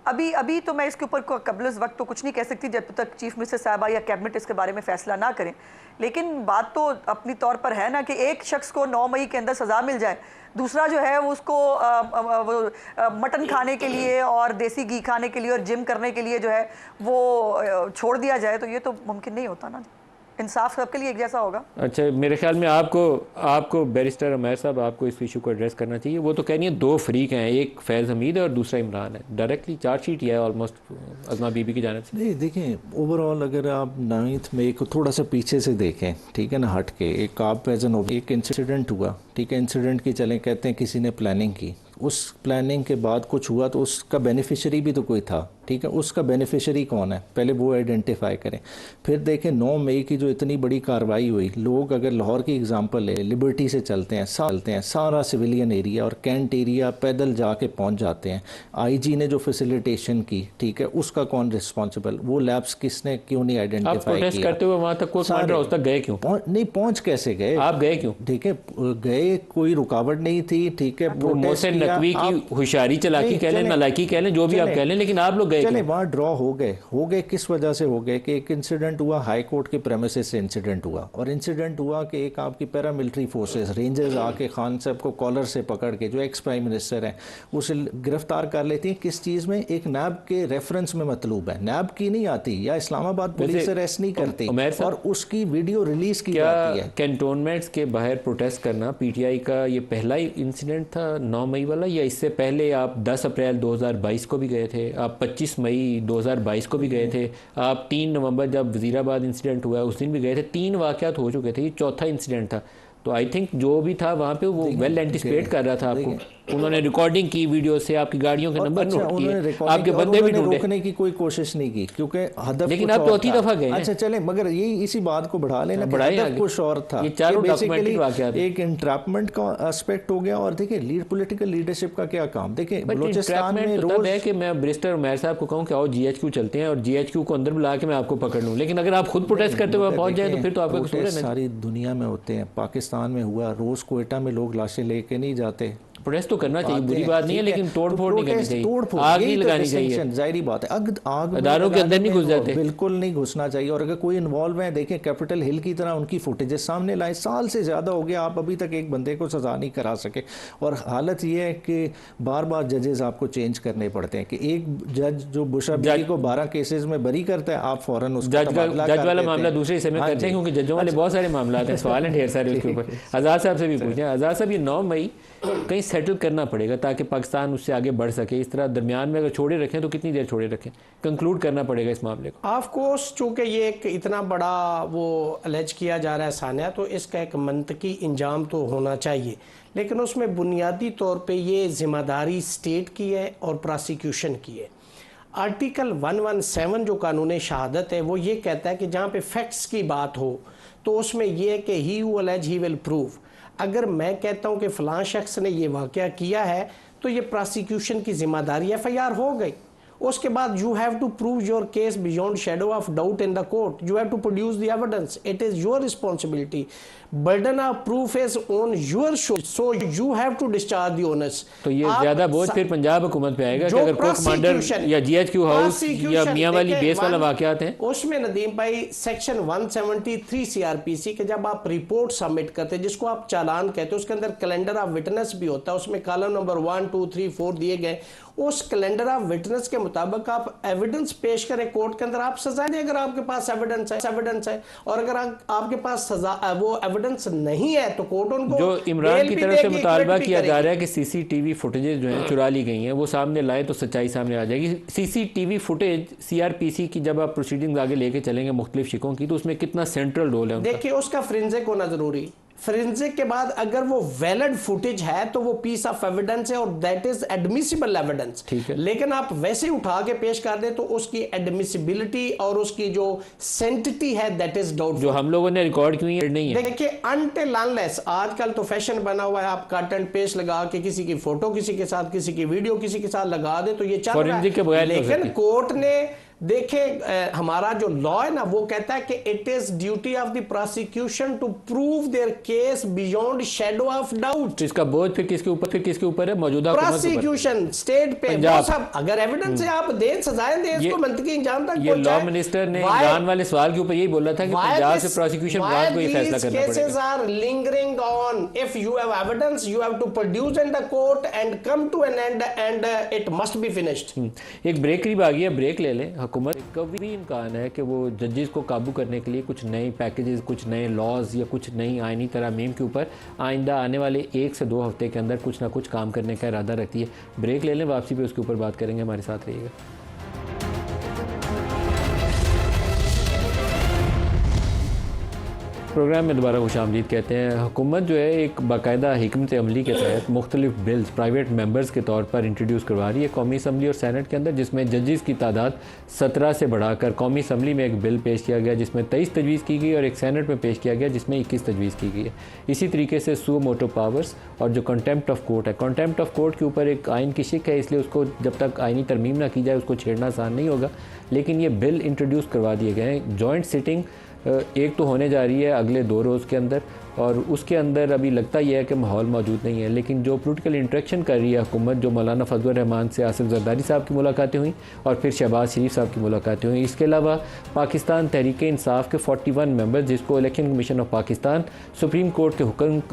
D: अभी तो मैं इसके ऊपर कबल इस वक्त तो कुछ नहीं कह सकती जब तक चीफ मिनिस्टर साहबा या कैबिनेट इसके बारे में फैसला ना करें। लेकिन बात तो अपनी तौर पर है ना कि एक शख्स को 9 मई के अंदर सज़ा मिल जाए, दूसरा जो है वो उसको मटन खाने के लिए और देसी घी खाने के लिए और जिम करने के लिए जो है वो छोड़ दिया जाए, तो ये तो मुमकिन नहीं होता ना। इंसाफ सबके लिए एक जैसा होगा।
A: अच्छा, मेरे ख्याल में आपको बैरिस्टर उमैर साहब आपको इस इशू को एड्रेस करना चाहिए। वो तो कह रही है 2 फरीक हैं, एक फैज़ हमीद है और दूसरा इमरान है। डायरेक्टली चार्जशीट ही है ऑलमोस्ट अज़मा बीबी की जानिब से।
B: नहीं, देखें ओवरऑल अगर आप 9th में एक थोड़ा सा पीछे से देखें, ठीक है ना, हट के एक आप एक इंसिडेंट हुआ, ठीक है, इंसिडेंट की चलें कहते हैं किसी ने प्लानिंग की, उस प्लानिंग के बाद कुछ हुआ तो उसका बेनिफिशियरी भी तो कोई था, ठीक है, उसका बेनिफिशियरी कौन है पहले वो आइडेंटिफाई करें। फिर देखें 9 मई की जो इतनी बड़ी कार्रवाई हुई, लोग अगर लाहौर की एग्जांपल ले, लिबर्टी से चलते हैं सारा सिविलियन एरिया और कैंट एरिया पैदल जाके पहुंच जाते हैं। आईजी ने जो फैसिलिटेशन की, ठीक है, उसका कौन रिस्पॉन्सिबल, वो लैब्स किसने क्यों नहीं आइडेंटिफाई किया?
A: करते हुए वहाँ तक गए क्यों?
B: नहीं पहुँच कैसे गए?
A: आप गए क्यों?
B: ठीक है, गए, कोई रुकावट नहीं थी, ठीक है,
A: नकवी की होशियारी चलाकी कह लें, नालायकी कह लें, जो भी आप कह लें, लेकिन आप लोग गए
B: चले
A: क्यों?
B: वहाँ ड्रॉ हो गए किस वजह से हो गए कि एक इंसिडेंट हुआ, हाई कोर्ट के प्रेमिसेस से इंसिडेंट हुआ, और इंसिडेंट हुआ कि एक आपकी पैरामिलिट्री फोर्सेस रेंजर्स आके खान साहब को कॉलर से पकड़ के, जो एक्स प्राइम मिनिस्टर हैं, उसे गिरफ्तार कर लेती हैं। किस चीज़ में? एक नैब के रेफरेंस में मतलूब है, नैब की नहीं आती या इस्लामाबाद पुलिस अरेस्ट नहीं करती, और उसकी वीडियो रिलीज की जाती है।
A: कैंटोनमेंट्स के बाहर प्रोटेस्ट करना पीटीआई का ये पहला ही इंसिडेंट था 9 मई वाला, या इससे पहले आप 10 अप्रैल 2022 को भी गए थे, आप 25 मई 2022 को भी गए थे, आप 3 नवंबर जब वजीराबाद इंसिडेंट हुआ उस दिन भी गए थे? 3 वाक़यात हो चुके थे, ये चौथा इंसिडेंट था। तो आई थिंक जो भी था वहाँ पे वो वेल एंटिसिपेट कर रहा था आपको। उन्होंने रिकॉर्डिंग की वीडियो से, आपकी गाड़ियों के नंबर नोट किए, आपके बंदे भी ढूंढे,
B: रोकने की कोई कोशिश नहीं की क्योंकि हदफ,
A: लेकिन आप चौथी दफा गए।
B: अच्छा चले, मगर यही इसी बात को बढ़ा लेना, हदफ कुछ और था।
A: ये चारों डॉक्यूमेंट्री वाकयात
B: एक इंट्रैपमेंट का एस्पेक्ट हो गया। और देखिए पॉलिटिकल लीडरशिप का क्या काम, देखिए बलूचिस्तान में
A: रोज है कि मैं बैरिस्टर उमैर साहब को कहूँ कि आओ जीएचक्यू चलते हैं और जीएचक्यू को अंदर बुला के मैं आपको पकड़ लूँ, लेकिन अगर आप खुद प्रोटेस्ट करते हुए पहुंच जाए तो फिर तो आपका कसूर है।
B: सारी दुनिया में होते हैं, पाकिस्तान में हुआ, रोज कोयटा में लोग लाशें लेके नहीं जाते।
A: प्रोटेस्ट तो करना चाहिए, बुरी बात नहीं है, लेकिन तोड़ फोड़ नहीं करनी चाहिए, आग नहीं लगानी चाहिए,
B: जाहिर बात है। आग
A: अदारों के अंदर नहीं घुस जाते,
B: बिल्कुल नहीं घुसना चाहिए। और अगर कोई इन्वॉल्व है, देखें कैपिटल हिल की तरह उनकी फुटेजेस सामने लाए, साल से ज़्यादा हो गया, आप अभी तक एक बंदे को सजा नहीं करा सके। और हालत ये है कि बार बार जजेस आपको चेंज करने पड़ते हैं कि एक जज जो बुशा बीवी को 12 केसेस में बरी करता है, आप फौरन उसका
A: जज वाला मामला दूसरे समय करते हैं, क्योंकि जजों वाले बहुत सारे मामला हैं, सवाल हैं ढेर सारे उसके ऊपर। आज़ाद साहब से भी पूछें, आज़ाद साहब ये 9 मई कहीं सेटल करना पड़ेगा ताकि पाकिस्तान उससे आगे बढ़ सके। इस तरह दरमियान में अगर छोड़े रखें तो कितनी देर छोड़े रखें? कंक्लूड करना पड़ेगा इस मामले को।
C: ऑफ कोर्स चूँकि ये एक इतना बड़ा वो अलेज किया जा रहा है सानिया, तो इसका एक मंतकी इंजाम तो होना चाहिए, लेकिन उसमें बुनियादी तौर पे ये जिम्मेदारी स्टेट की है और प्रोसिक्यूशन की है। आर्टिकल 117 जो कानून शहादत है वो ये कहता है कि जहाँ पे फैक्ट्स की बात हो तो उसमें ये है कि ही हू अलेज ही विल प्रूव। अगर मैं कहता हूँ कि फ़लाँ शख्स ने ये वाक़या किया है तो ये प्रोसिक्यूशन की ज़िम्मेदारी, एफआईआर हो गई। उसके बाद you have to prove your case beyond shadow of doubt in the court, you have to produce the evidence, it is your responsibility, burden of proof is on your shoulder, so you have to discharge the onus.
A: तो ये ज्यादा बोझ फिर पंजाब हुकूमत पे आएगा कि अगर कोर्ट कमांडर या जीएचक्यू हाउस या मियां वाली बेस वाला वाकयात हैं
C: उसमें नदीम भाई सेक्शन 173 सीआरपीसी के जब आप रिपोर्ट सबमिट करते हैं जिसको आप चालान कहते हैं, उसके अंदर कैलेंडर ऑफ विटनेस भी होता है, उसमें कॉलम नंबर 1 2 3 4 दिए गए। उस कैलेंडर ऑफ विटनेस के मुताबिक आप एविडेंस पेश करें कोर्ट के अंदर, आप सजा दें अगर आपके पास एविडेंस है। और अगर आपके पास सजा वो एविडेंस नहीं है तो कोर्ट उनको
A: जो इमरान की तरफ से मुतालबा किया जा रहा है कि सीसीटीवी फुटेजेस जो हैं चुरा ली गई हैं वो सामने लाए तो सच्चाई सामने आ जाएगी। सीसीटीवी फुटेज सीआरपीसी की जब आप प्रोसीडिंग्स आगे लेके चलेंगे मुख्तलिफ शिकों की, तो उसमें कितना सेंट्रल रोल है?
C: देखिए उसका फोरेंसिक होना जरूरी। फोरेंसिक के बाद अगर वो वैलिड फुटेज है तो वो पीस ऑफ एविडेंस है और दैट इज एडमिसिबल एविडेंस।
A: ठीक है, लेकिन
C: आप वैसे ही उठा के पेश कर दे तो उसकी एडमिसिबिलिटी और उसकी जो सेंटिटी है दैट इज डाउटफुल।
A: जो हम लोगों ने रिकॉर्ड की है नहीं है।
C: देखिए अनटिल अनलेस, आजकल तो फैशन बना हुआ है, आप कट एंड पेस्ट लगा के किसी की फोटो किसी के साथ, किसी की वीडियो किसी के साथ लगा दे तो ये चल रहा है। लेकिन कोर्ट ने देखे हमारा जो लॉ है ना वो कहता है कि it is duty of the prosecution to prove their case beyond shadow of doubt.
A: इसका बोझ फिर किसके ऊपर है? मौजूदा
C: प्रोसिक्यूशन स्टेट पे। वो सब अगर एविडेंस है आप दें, सजाएं दें, इसको मंतकी इंजाम तक
A: ये लॉ मिनिस्टर ने इमरान वाले सवाल के ऊपर यही बोला था कि पंजाब से प्रोसिक्यूशन विभाग को ये फैसला करना पड़ेगा।
C: Cases are lingering on, if you have evidence you have to produce in the court and come to an end end it must be finished.
A: एक ब्रेक करीब आ गई है, ब्रेक ले लें। हुकूमत का भी इम्कान है कि वो जजेस को काबू करने के लिए कुछ नए पैकेजेस, कुछ नए लॉज या कुछ नई आइनी तरमीम के ऊपर आइंदा आने वाले 1 से 2 हफ्ते के अंदर कुछ ना कुछ काम करने का इरादा रखती है। ब्रेक ले लें, वापसी पे उसके ऊपर बात करेंगे। हमारे साथ रहिएगा। प्रोग्राम में दोबारा खुशामदीद कहते हैं। हुकूमत जो है एक बाकायदा हिकमत अमली के तहत मुख्तलिफ बिल्स प्राइवेट मेंबर्स के तौर पर इंट्रोड्यूस करवा रही है कौमी असम्बली और सैनेट के अंदर, जिसमें जजेस की तादाद 17 से बढ़ाकर कौमी असम्बली में एक बिल पेश किया गया जिसमें 23 तजवीज़ की गई और एक सैनेट में पेश किया गया जिसमें 21 तजवीज़ की गई है। इसी तरीके से सुओ मोटो पावर्स और जो कंटेम्प्ट ऑफ कोर्ट है, कंटेम्प्ट ऑफ कोर्ट के ऊपर एक आइन की शिक है, इसलिए उसको जब तक आइनी तरमीम ना की जाए उसको छेड़ना आसान नहीं होगा, लेकिन ये बिल इंट्रोड्यूस करवा दिए गए हैं। जॉइंट सिटिंग एक तो होने जा रही है अगले 2 रोज़ के अंदर, और उसके अंदर अभी लगता ही है कि माहौल मौजूद नहीं है। लेकिन जो पोलिटिकल इंटरेक्शन कर रही है हुकूमत, जो मौलाना फजल रहमान से आसिफ जरदारी साहब की मुलाकातें हुई और फिर शहबाज शरीफ साहब की मुलाकातें हुई। इसके अलावा पाकिस्तान तहरीक इंसाफ के 41 मेंबर्स, जिसको election commission of Pakistan supreme court के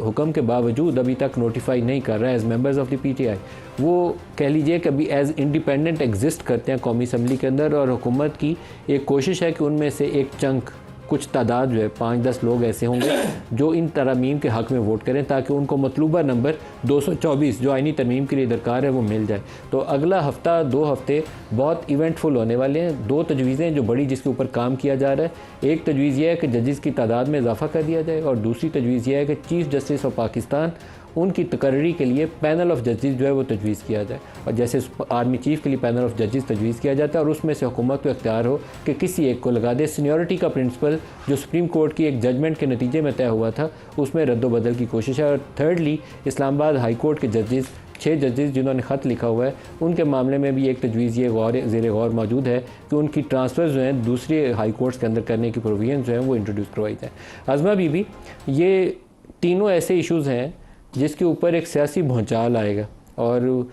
A: हुक्म के बावजूद अभी तक नोटिफाई नहीं कर रहा है as members of the PTI, वो कह लीजिए कि अभी एज़ इंडिपेंडेंट एग्जिस्ट करते हैं कौमी असम्बली के अंदर। और हुकूमत की एक कोशिश है कि उनमें से एक चंक, कुछ तादाद जो है 5-10 लोग ऐसे होंगे जो इन तरमीम के हक़ में वोट करें, ताकि उनको मतलूबा नंबर 224 जो आइनी तरमीम के लिए दरकार है वो मिल जाए। तो अगला हफ़्ता 2 हफ़्ते बहुत इवेंटफुल होने वाले हैं। 2 तजवीज़ें जो बड़ी जिसके ऊपर काम किया जा रहा है, एक तजवीज़ यह है कि जजेस की तादाद में इजाफ़ा कर दिया जाए, और दूसरी तजवीज़ यह है कि चीफ़ जस्टिस ऑफ पाकिस्तान उनकी तकर्री के लिए पैनल ऑफ जजेस जो है वो तजवीज़ किया जाए। और जैसे आर्मी चीफ़ के लिए पैनल ऑफ जजेस तजवीज़ किया जाता है, और उसमें से हुकूमत को इख्तियार हो कि किसी एक को लगा दे। सीनियरिटी का प्रिंसिपल जो सुप्रीम कोर्ट की एक जजमेंट के नतीजे में तय हुआ था, उसमें रद्दोबदल की कोशिश है। और थर्डली, इस्लामाबाद हाई कोर्ट के जजेस, 6 जजेस जिन्होंने ख़त लिखा हुआ है, उनके मामले में भी एक तजवीज़ ये ज़ेर गौर मौजूद है कि उनकी ट्रांसफ़र जो हैं दूसरे हाई कोर्ट्स के अंदर करने की प्रोविजन जो हैं वो इंट्रोड्यूस करवाई जाए। आज़मा बीबी, ये तीनों ऐसे इशूज़ हैं जिसके ऊपर एक सियासी भूचाल आएगा, और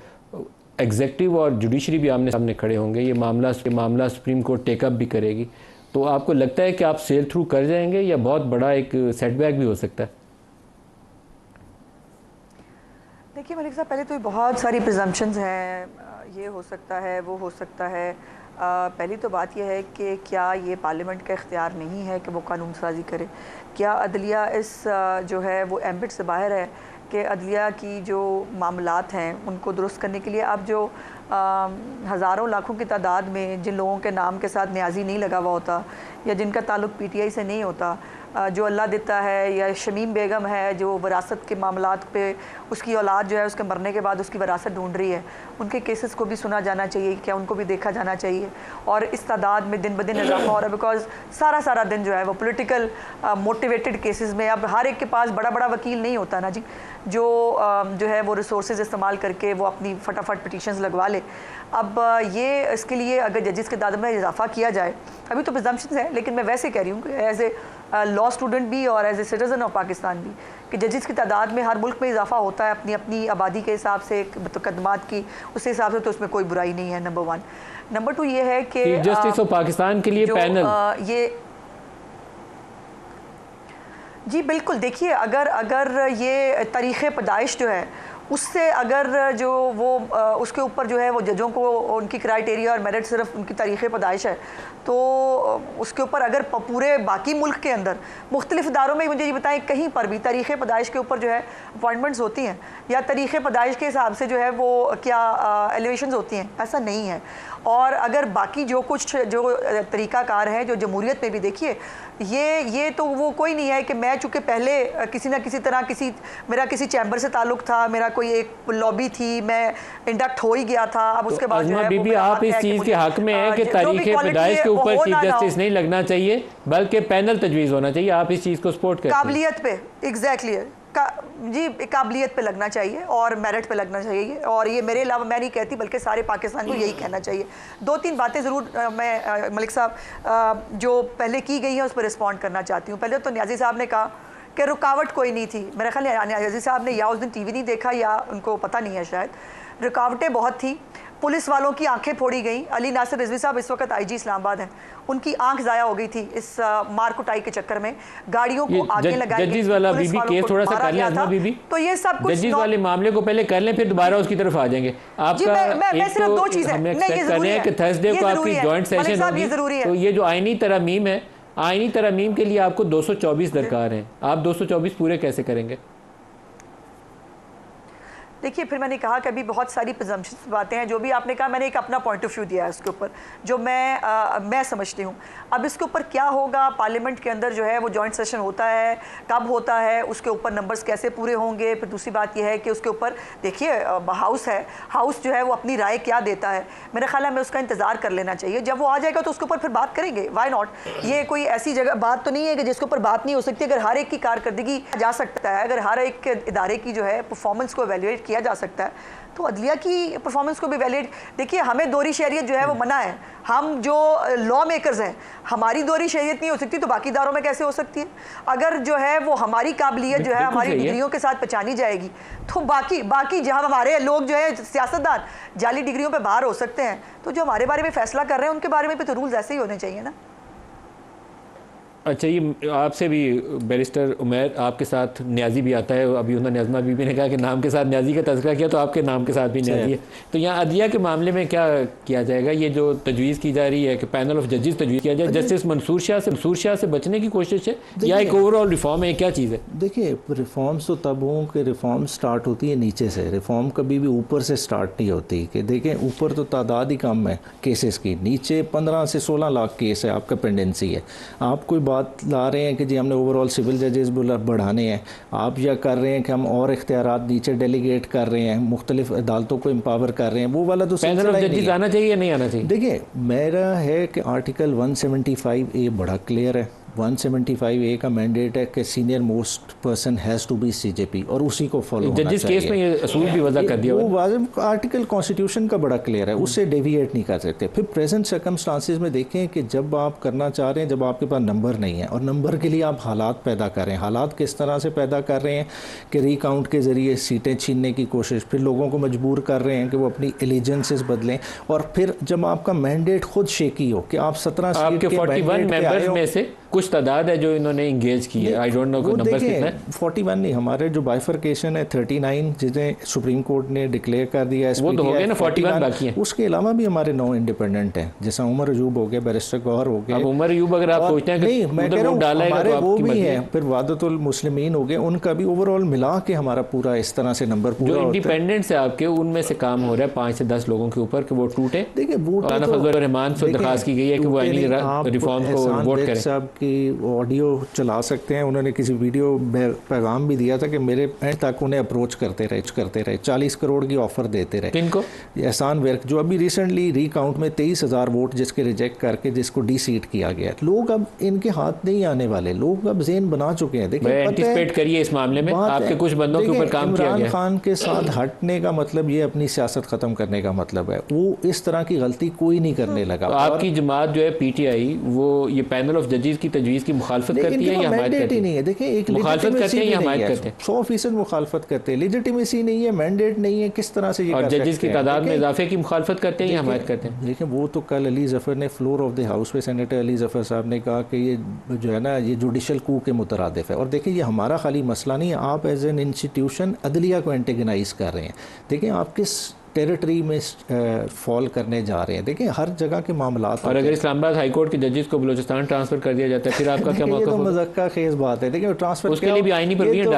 A: एग्जेक्टिव और जुडिशरी भी आमने सामने खड़े होंगे। ये मामला सुप्रीम कोर्ट टेकअप भी करेगी। तो आपको लगता है कि आप सेल थ्रू कर जाएंगे, या बहुत बड़ा एक सेटबैक भी हो सकता है?
D: देखिए मलिक साहब, पहले तो बहुत सारी प्रिजम्पशंस हैं, ये हो सकता है, वो हो सकता है। पहली तो बात यह है कि क्या ये पार्लियामेंट का इख्तियार नहीं है कि वो कानून साजी करे? क्या अदलिया इस जो है वो एम्बिट से बाहर है कि अदलिया की जो मामलात हैं उनको दुरुस्त करने के लिए अब जो हज़ारों लाखों की तादाद में जिन लोगों के नाम के साथ न्याजी नहीं लगा हुआ होता, या जिनका ताल्लुक़ PTI से नहीं होता, जो अल्लाह देता है, या शमीम बेगम है जो वरासत के मामलात पे उसकी औलाद जो है उसके मरने के बाद उसकी वरासत ढूंढ रही है, उनके केसेस को भी सुना जाना चाहिए, क्या उनको भी देखा जाना चाहिए। और इस तादाद में दिन ब दिन इजाफा हो रहा है, बिकॉज सारा दिन जो है वो पॉलिटिकल मोटिवेटेड केसेस में अब हर एक के पास बड़ा वकील नहीं होता ना जी, जो है वो रिसोर्सेज इस्तेमाल करके वो अपनी फटाफट पिटीशंस लगवा ले। अब ये इसके लिए अगर जजेस के तादाद में इजाफा किया जाए, अभी तो प्रिजम्पशंस है, लेकिन मैं वैसे कह रही हूँ एज ए लॉ स्टूडेंट भी और as a citizen of Pakistan भी, कि जजेस की तादाद में हर मुल्क में इजाफा होता है अपनी आबादी के हिसाब से, मुकदमात की उस हिसाब से, तो उसमें कोई बुराई नहीं है, नंबर 1। नंबर 2 ये है कि
A: चीफ जस्टिस ऑफ पाकिस्तान के लिए पैनल
D: ये जी बिल्कुल, देखिए अगर ये तरीक़े पैदाइश जो है उससे अगर जो वो उसके ऊपर जो है वो जजों को उनकी क्राइटेरिया और मेरिट सिर्फ उनकी तरीक़े पैदाइश है, तो उसके ऊपर अगर पूरे बाकी मुल्क के अंदर मुख्तलिफ इदारों में मुझे ये बताएं कहीं पर भी तरीक़े पैदाइश के ऊपर जो है अपॉइंटमेंट्स होती हैं, या तरीक़े पैदाइश के हिसाब से जो है वो क्या एलिवेशंस होती हैं, ऐसा नहीं है। और अगर बाकी जो कुछ जो तरीक़ाकार हैं जो जमहूरियत में भी देखिए, ये तो वो कोई नहीं है कि मैं चूँकि पहले किसी ना किसी तरह मेरा किसी चैम्बर से ताल्लुक़ था, मेरा कोई एक लॉबी थी, मैं इंडक्ट हो ही गया था, अब उसके बाद जो है
A: बीबी आप इस चीज़ के हक में है कि तरीक़े पैदाइश के ऊपर चीफ जस्टिस नहीं लगना चाहिए बल्कि पैनल तजवीज़ होना चाहिए, आप इस चीज़ को सपोर्ट करें?
D: काबिलियत पे एग्जैक्टली जी, काबिलियत पे लगना चाहिए और मेरिट पे लगना चाहिए, और ये मेरे अलावा मैं नहीं कहती बल्कि सारे पाकिस्तान को यही कहना चाहिए। 2-3 बातें ज़रूर मैं मलिक साहब जो पहले की गई हैं उस पर रिस्पॉन्ड करना चाहती हूँ। पहले तो न्याजी साहब ने कहा कि रुकावट कोई नहीं थी, मेरा ख्याल है न्याजी साहब ने या उस दिन TV नहीं देखा या उनको पता नहीं है शायद। रुकावटें बहुत थी, पुलिस वालों की आंखें फोड़ी गई। अली नासिर रिजवी साहब इस वक्त IG इस्लामाबाद हैं, उनकी आंख ज़ाया हो गई थी इस मार कुटाई के चक्कर में, गाड़ियों को आगे लगाई गई,
A: जजेस वाला बीबी केस थोड़ा सा कर लें आज़मा बीबी,
D: तो ये सब कुछ
A: जजेस वाले मामले को पहले कर लें, फिर दोबारा उसकी तरफ आ जाएंगे। आपका
D: मैं सिर्फ 2 चीज़ें
A: हम एक्सपेक्ट कर रहे हैं कि थर्सडे को आपकी जॉइंट सेशन होगी, तो ये जो आईनी तरमीम है, आईनी तरमीम के लिए आपको 224 दरकार हैं, आप 224 पूरे कैसे करेंगे?
D: देखिए, फिर मैंने कहा कि अभी बहुत सारी प्रिजम्पशंस बातें हैं, जो भी आपने कहा मैंने एक अपना पॉइंट ऑफ व्यू दिया है उसके ऊपर, जो मैं समझती हूँ। अब इसके ऊपर क्या होगा पार्लियामेंट के अंदर जो है वो जॉइंट सेशन होता है, कब होता है, उसके ऊपर नंबर्स कैसे पूरे होंगे। फिर दूसरी बात यह है कि उसके ऊपर देखिए हाउस है, हाउस जो है वो अपनी राय क्या देता है, मेरे ख्याल में उसका इंतज़ार कर लेना चाहिए। जब वो आ जाएगा तो उसके ऊपर फिर बात करेंगे, वाई नॉट। ये कोई ऐसी जगह बात तो नहीं है कि जिसके ऊपर बात नहीं हो सकती। अगर हर एक की कारकर्दगी जा सकता है, अगर हर एक इदारे की जो है परफॉर्मेंस को एवेल्युएट किया जा सकता है, तो अदलिया की परफॉर्मेंस को भी वैलिड देखिए। हमें दोहरी शहरियत जो है वो मना है, हम जो लॉ मेकर्स हैं हमारी दोहरी शहरियत नहीं हो सकती तो बाकी इदारों में कैसे हो सकती है? अगर जो है वो हमारी काबिलियत जो है हमारी डिग्रियों के साथ पहचानी जाएगी तो बाकी जहाँ हमारे लोग जो है सियासतदान जाली डिग्रियों पे बाहर हो सकते हैं, तो जो हमारे बारे में फैसला कर रहे हैं उनके बारे में भी तो रूल्स ऐसे ही होने चाहिए ना।
A: अच्छा, ये आपसे भी बैरिस्टर उमैर, आपके साथ न्याजी भी आता है, अभी उन्होंने नज़मा बीबी ने कहा कि नाम के साथ न्याजी का तज़किरा किया तो आपके नाम के साथ भी न्याजी है, तो यहाँ अदलिया के मामले में क्या किया जाएगा? ये जो तजवीज़ की जा रही है कि पैनल ऑफ जजेस तजवीज़ किया जाए, जस्टिस मंसूर शाह से बचने की कोशिश है या एक ओवरऑल रिफॉर्म है, क्या चीज़ है?
B: देखिए, रिफॉर्म्स तो तब हों कि रिफॉर्म स्टार्ट होती है नीचे से, रिफॉर्म कभी भी ऊपर से स्टार्ट नहीं होती। कि देखें, ऊपर तो तादाद ही कम है केसेस की, नीचे 15 से 16 लाख केस है आपका पेंडेंसी है। आप कोई बात ला रहे हैं कि जी हमने ओवरऑल सिविल जजेस बढ़ाने हैं, आप या कर रहे हैं कि हम और इख्तियारात नीचे डेलीगेट कर रहे हैं, मुख्तलिफ अदालतों को एम्पावर कर रहे हैं, वो वाला तो
A: पैनल ऑफ जजेस आना चाहिए या नहीं आना चाहिए?
B: देखिए, मेरा है कि आर्टिकल 175A बड़ा क्लियर है। 175A का मैंडेट है कि senior most person has to be CJP और उसी को फॉलो होना चाहिए।
A: जजिस केस में ये असूल भी वज़ा कर दिया,
B: वो वाजिब आर्टिकल कॉन्स्टिट्यूशन का बड़ा क्लियर है, उससे डेविएट नहीं कर सकते। फिर प्रेजेंट सर्कमस्टांसिस में देखें कि जब आप करना चाह रहे हैं, जब आपके पास नंबर नहीं है और नंबर के लिए आप हालात पैदा कर रहे हैं, हालात किस तरह से पैदा कर रहे हैं कि रिकाउंट के ज़रिए सीटें छीनने की कोशिश, फिर लोगों को मजबूर कर रहे हैं कि वो अपनी एलिजेंसेस बदलें, और फिर जब आपका मैंडेट खुद शेकी हो कि आप 17 सीट
A: आपके
B: के
A: 41 मेंबर्स में से कुछ तादाद है जो इन्होंने इंगेज की है, आई डोंट नो नंबर कितना है।
B: 41 नहीं, हमारे जो बाइफर्केशन है 39 जिसे सुप्रीम कोर्ट ने डिक्लेयर कर दिया है,
A: वो तो हो गए ना, 41 बाकी हैं।
B: उसके अलावा भी हमारे 9 इंडिपेंडेंट हैं, जैसा उमर अयूब हो गया, बैरिस्टर गौहर हो गए।
A: अब उमर अयूब अगर आप सोचते हैं कि
B: नहीं, मैं कह रहा हूं हमारे वो भी हैं, फिर वादतुल मुस्लिमीन हो गए, उनका भी ओवरऑल मिला के हमारा पूरा इस तरह से नंबर पूरा
A: जो इंडिपेंडेंट्स है आपके, उनमें से काम हो रहा है 5 से 10 लोगों के ऊपर कि वो टूटे।
B: देखिए, वो
A: रहमान से दरखास्त की गई है कि वो रिफॉर्म को वोट करें।
B: साहब की ऑडियो चला सकते हैं, उन्होंने किसी वीडियो में पैगाम भी दिया था कि मेरे एंड तक उन्हें अप्रोच करते रहे 40 करोड़ की ऑफर देते रहे।
A: किनको?
B: एहसान वर्क, जो अभी रिसेंटली रिकाउंट में 23,000 वोट जिसके रिजेक्ट करके जिसको डी सीट किया गया। लोग अब इनके हाथ नहीं आने वाले, लोग अब ज़हन बना चुके हैं। देखिए,
A: एंटिसिपेट करिए इस मामले में आपके कुछ बंदों के ऊपर काम किया गया।
B: इमरान खान के साथ हटने का मतलब ये अपनी सियासत खत्म करने का मतलब है, वो इस तरह की गलती कोई नहीं करने लगा।
A: तो आपकी जमात जो है PTI, वो ये पैनल ऑफ जजेस की तजवीज़ की मुखालफत करती है या
B: मैंडेट ही नहीं है? देखिए, एक
A: मुखालफत करते हैं या हमायत करते हैं?
B: 100% मुखालफत करते हैं, लेजिटिमेसी नहीं है, मैंडेट नहीं है, किस तरह से ये
A: और
B: कर
A: जजेस की तादाद में इजाफे की मुखालफत करते हैं या हमायत करते हैं?
B: देखिए, वो तो कल अली जफ़र ने फ्लोर ऑफ द हाउस पे सेनेटर अली जफ़र साहब ने कहा कि ये जो है ना, ये जुडिशल कू के मुतरादिफ है। और देखिए, ये हमारा खाली मसला नहीं है, आप एज एन इंस्टीट्यूशन अदलिया को एंटेगनाइज कर रहे हैं। देखिए, आप किस टेरिटरी में फॉल करने जा रहे हैं। देखिए, हर जगह के मामलात,
A: और अगर इस्लामाबाद हाई कोर्ट के जजेस को बलूचिस्तान ट्रांसफर कर दिया जाता है फिर आपका क्या मौका?
B: ये तो मज़क्का खेज बात है। देखिए, ट्रांसफर
A: उसके लिए भी आईनी परमिशन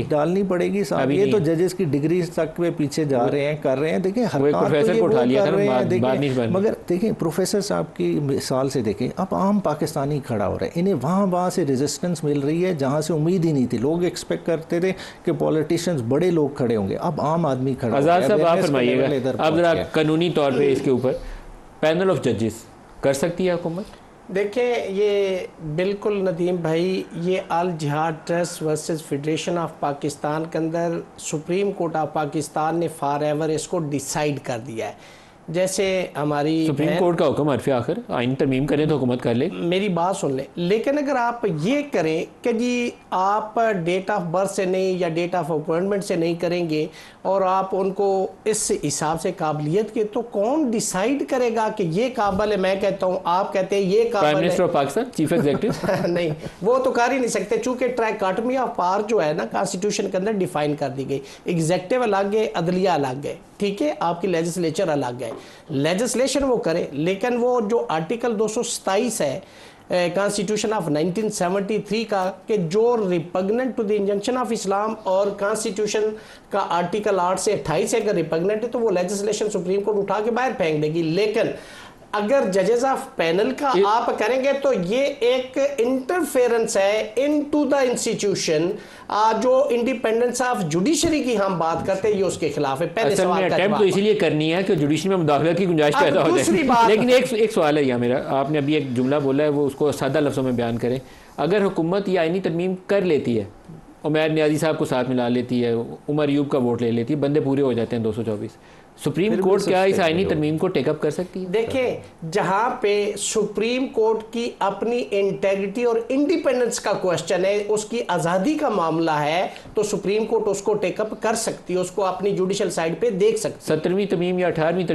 A: डालनी पड़ेगी
B: साहब। ये तो जजेस की डिग्री तक में पीछे जा रहे हैं, कर रहे हैं। देखिए, हर
A: प्रोफेसर को उठा लिया था
B: मगर देखिए, प्रोफेसर साहब की मिसाल से देखें, अब आम पाकिस्तानी खड़ा हो रहा है, इन्हें वहाँ से रेजिस्टेंस मिल रही है जहाँ से उम्मीद ही नहीं थी। लोग एक्सपेक्ट करते थे कि पॉलिटिशियंस बड़े लोग खड़े होंगे, अब आम आदमी खड़ा।
A: आज़ाद साहब, आप फरमाइएगा, अब जरा कानूनी तौर पे इसके ऊपर पैनल ऑफ जजेस कर सकती है हुकूमत?
C: देखिए, ये बिल्कुल नदीम भाई, ये अल जिहाद trust versus federation of Pakistan के अंदर सुप्रीम कोर्ट ऑफ पाकिस्तान ने फॉर एवर इसको डिसाइड कर दिया है। जैसे हमारी
A: सुप्रीम कोर्ट का हुक्म हरफ आखिर आइन तरमीम करें तो हुकूमत कर ले, मेरी
C: बात सुन ले। लेकिन अगर आप ये करें कि जी आप डेट ऑफ बर्थ से नहीं या डेट ऑफ अपॉइंटमेंट से नहीं करेंगे और आप उनको इस हिसाब से काबिलियत के, तो कौन डिसाइड करेगा कि ये काबिल है? मैं कहता हूँ, आप कहते हैं ये काबिल है।
A: Prime minister of Pakistan, chief executive
C: नहीं, वो तो कर ही नहीं सकते, चूंकि ट्राइकोटमी ऑफ पावर जो है ना कॉन्स्टिट्यूशन के अंदर डिफाइन कर दी गई। एग्जेक्टिव अलग है, अदलिया अलग है, ठीक है, आपकी लेजिस्लेचर अलग है। लेजिस्लेशन वो करे, लेकिन वो जो आर्टिकल 227 है कॉन्स्टिट्यूशन ऑफ 1973 का, कि जो repugnant to the injunction of Islam, और कॉन्स्टिट्यूशन का आर्टिकल 8 से 28 अगर रिपग्नेंट है तो वो लेजिस्लेशन सुप्रीम कोर्ट उठा के बाहर फेंक देगी। लेकिन अगर जजेस ऑफ पैनल का आप करेंगे तो ये एक इंटरफेरेंस है इनटू द इंस्टीट्यूशन, जो इंडिपेंडेंस ऑफ जुडिशरी की हम बात करते हैं, ये उसके खिलाफ है। पहले सवाल का
A: जवाब तो इसीलिए करनी है कि जुडिशरी में मुदाखलत की गुंजाइश पैदा हो जाए। लेकिन एक सवाल है यहाँ मेरा, आपने अभी एक जुमला बोला है, वो उसको सादा लफ्ज़ों में बयान करें। अगर हुकूमत ये आईनी तरमीम कर लेती है उमैर नियाज़ी साहब को साथ मिला लेती है, उमर यूब का वोट ले लेती है, बंदे पूरे हो जाते हैं 224। सुप्रीम कोर्ट क्या इस आईनी तरमीम को टेकअप कर सकती है?
C: देखें, जहां पे सुप्रीम कोर्ट की अपनी इंटेग्रिटी और इंडिपेंडेंस का क्वेश्चन है, उसकी आज़ादी का मामला है, तो सुप्रीम कोर्ट उसको टेकअप कर सकती है, उसको अपनी जुडिशल साइड पे देख सकती है।
A: 17वीं तरमीम या 18वीं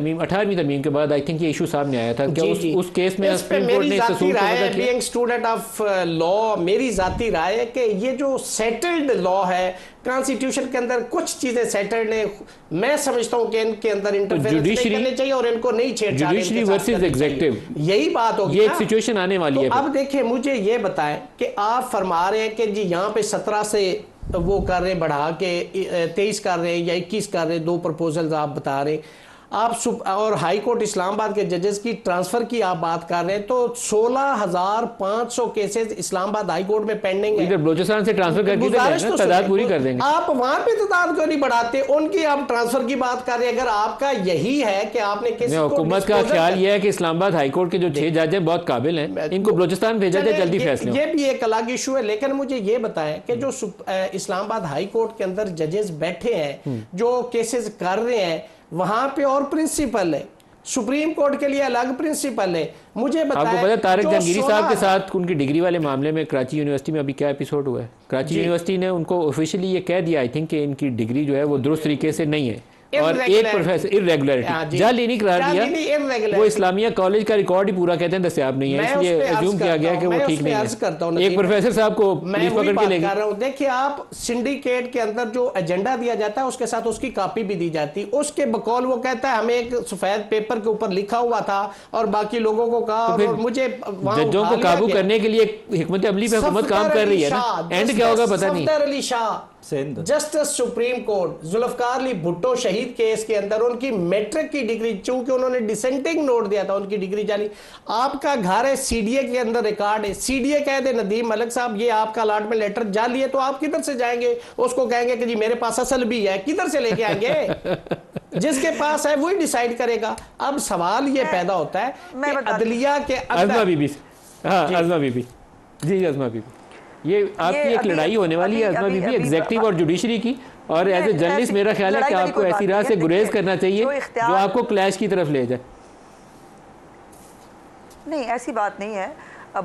A: तरमीम के बाद आई थिंक ये इशू सामने आया था। क्या उस केस में सुप्रीम कोर्ट ने
C: बीइंग स्टूडेंट ऑफ लॉ मेरी जाती राय है कि ये जो सेटल्ड लॉ है, कॉन्स्टिट्यूशन के अंदर कुछ चीजें सेटल्ड है, मैं समझता हूं कि इनके अंदर इंटरफेरेंस नहीं करने चाहिए और इनको नहीं छेड़छाड़
A: जुडिशरी वर्सेस एग्जीक्यूटिव,
C: यही बात होगी।
A: ये एक सिचुएशन आने वाली है।
C: अब देखिए, मुझे ये बताएं कि आप फरमा रहे हैं कि जी यहाँ पे 17 से वो कर रहे हैं, बढ़ा के 23 कर रहे हैं या 21 कर रहे हैं, 2 प्रपोजल्स आप बता रहे हैं आप और हाई कोर्ट इस्लामाबाद के जजेस की ट्रांसफर की आप बात कर रहे हैं, तो 16,500 केसेस इस्लामाबाद हाई कोर्ट में पेंडिंग है।
A: इधर बलूचिस्तान से ट्रांसफर करके तादाद पूरी कर देंगे।
C: आप वहां पे तादाद क्यों नहीं बढ़ाते? उनकी आप ट्रांसफर की बात कर रहे हैं। अगर आपका यही है कि आपने
A: हुकूमत का ख्याल यह है कि इस्लामाबाद हाई कोर्ट के जो 6 जज हैं बहुत काबिल हैं, इनको बलूचिस्तान भेजा जाए, जल्दी फैसले।
C: ये भी एक अलग इशू है, लेकिन मुझे ये बताएं कि जो इस्लामाबाद हाई कोर्ट के अंदर जजेस बैठे हैं, जो केसेस कर रहे हैं, वहां पे और प्रिंसिपल है, सुप्रीम कोर्ट के लिए अलग प्रिंसिपल है। मुझे बताएं,
A: आपको पता तारिक जहांगीरी साहब के साथ उनकी डिग्री वाले मामले में कराची यूनिवर्सिटी में अभी क्या एपिसोड हुआ है? कराची यूनिवर्सिटी ने उनको ऑफिशियली ये कह दिया आई थिंक कि इनकी डिग्री जो है वो दुरुस्त तरीके से नहीं है, और एक प्रोफेसर इरेगुलरिटी जाली नहीं करार दिया। वो इस्लामिया कॉलेज का रिकॉर्ड ही पूरा कहते हैं दस्तयाब नहीं है, इसलिए अज्यूम किया गया कि वो ठीक नहीं है। एक प्रोफेसर साहब को पुलिस पकड़ के ले गई।
C: देखिए, आप सिंडिकेट के अंदर जो एजेंडा दिया जाता है उसके साथ उसकी कॉपी भी दी जाती है। उसके बकौल वो कहता है हमें एक सफेद पेपर के ऊपर लिखा हुआ था और बाकी लोगों को कहा, और मुझे
A: जजों को काबू करने के लिए हिकमत अमली पे हुकूमत काम कर रही है ना, एंड क्या होगा पता नहीं।
C: Ali Shah justice supreme court, Zulfikar Ali Bhutto शहीद केस के अंदर उनकी मैट्रिक की डिग्री, चूंकि उन्होंने डिसेंटिंग नोट दिया था, उनकी डिग्री जाली। आपका घर है, सीडीए के अंदर रिकॉर्ड है, सीडीए कह दे नदीम मलिक साहब ये आपका अलॉटमेंट लेटर जाली है, तो आप किधर से जाएंगे? उसको कहेंगे कि जी मेरे पास असल भी है, किधर से लेके आएंगे? जिसके पास है वही डिसाइड करेगा। अब सवाल ये पैदा होता है कि अदलिया के
A: अज़मा बीबी, अज़मा बीबी जी, अज़मा बीबी, ये आपकी एक लड़ाई होने वाली है अज़मा बीबी, एग्जीक्यूटिव और जुडिशरी की। और एज ए जर्नलिस्ट मेरा ख्याल है कि आपको ऐसी राह से गुरेज करना चाहिए जो आपको क्लैश की तरफ ले जाए।
D: नहीं, ऐसी बात नहीं है,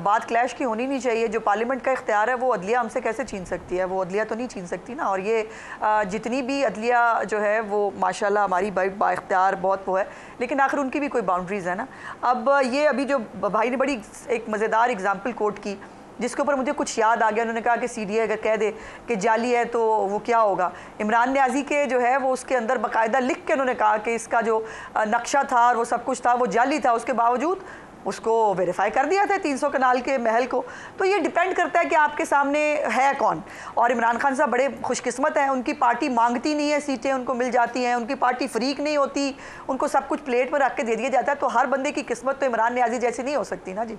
D: बात क्लैश की होनी नहीं चाहिए। जो पार्लियामेंट का इख्तियार है वो अदलिया हमसे कैसे छीन सकती है? वो अदलिया तो नहीं छीन सकती ना। और ये जितनी भी अदलिया जो है वो माशाल्लाह हमारी बाइख्तियार बहुत वो है, लेकिन आखिर उनकी भी कोई बाउंड्रीज़ है ना। अब ये अभी जो भाई ने बड़ी एक मज़ेदार एग्जाम्पल कोट की, जिसके ऊपर मुझे कुछ याद आ गया। उन्होंने कहा कि सीडीए अगर कह दे कि जाली है तो वो क्या होगा। इमरान न्याजी के जो है वो उसके अंदर बाकायदा लिख के उन्होंने कहा कि इसका जो नक्शा था और वो सब कुछ था वो जाली था, उसके बावजूद उसको वेरीफाई कर दिया था 300 कनाल के महल को। तो ये डिपेंड करता है कि आपके सामने है कौन। और इमरान खान साहब बड़े खुशकिस्मत हैं, उनकी पार्टी मांगती नहीं है सीटें, उनको मिल जाती हैं। उनकी पार्टी फ्रीक नहीं होती, उनको सब कुछ प्लेट पर रख के दे दिया जाता है। तो हर बंदे की किस्मत तो इमरान न्याजी जैसी नहीं हो सकती ना जी।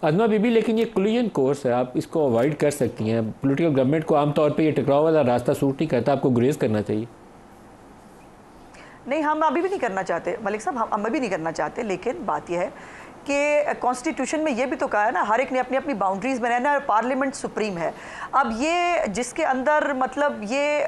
A: अज़मा बीबी, लेकिन ये कोलिजन कोर्स है, आप इसको अवॉइड कर सकती हैं। पॉलिटिकल गवर्नमेंट को आमतौर पे ये टकराव वाला रास्ता सूट नहीं करता, आपको गुरेज करना चाहिए।
D: नहीं, हम अभी भी नहीं करना चाहते मलिक साहब, हम अभी नहीं करना चाहते। लेकिन बात यह है कि कॉन्स्टिट्यूशन में ये भी तो कहा है ना, हर एक ने अपनी अपनी बाउंड्रीज़ बनाना है और पार्लियामेंट सुप्रीम है। अब ये जिसके अंदर मतलब ये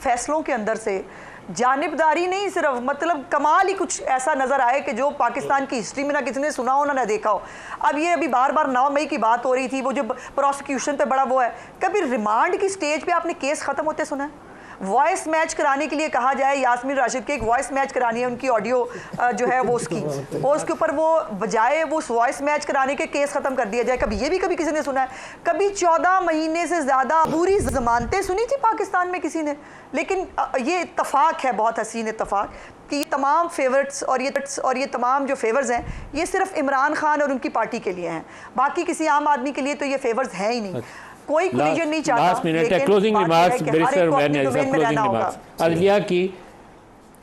D: फैसलों के अंदर से जानिबदारी नहीं, सिर्फ मतलब कमाल ही कुछ ऐसा नज़र आए कि जो पाकिस्तान की हिस्ट्री में ना किसी ने सुना हो ना देखा हो। अब ये अभी बार बार 9 मई की बात हो रही थी, वो जो प्रोसिक्यूशन पे बड़ा वो है, कभी रिमांड की स्टेज पे आपने केस ख़त्म होते सुना है? वॉइस मैच कराने के लिए कहा जाए, यास्मीन राशिद के एक वॉइस मैच करानी है, उनकी ऑडियो जो है वो उसकी, और उसके ऊपर वो बजाय वो वॉइस मैच कराने के केस ख़त्म कर दिया जाए। कभी ये भी कभी किसी ने सुना है? कभी 14 महीने से ज़्यादा पूरी ज़मानतें सुनी थी पाकिस्तान में किसी ने? लेकिन ये इत्तफाक है, बहुत हसीन इत्तफाक, कि ये तमाम फेवरेट्स और ये तमाम जो फेवर्स हैं ये सिर्फ इमरान खान और उनकी पार्टी के लिए हैं, बाकी किसी आम आदमी के लिए तो ये फेवर्स हैं ही नहीं। कोई कोलिजन नहीं चाहता।
A: लास्ट मिनट है, closing remarks barrister Umair Niazi साहब, क्लोजिंग रिमार्क्स।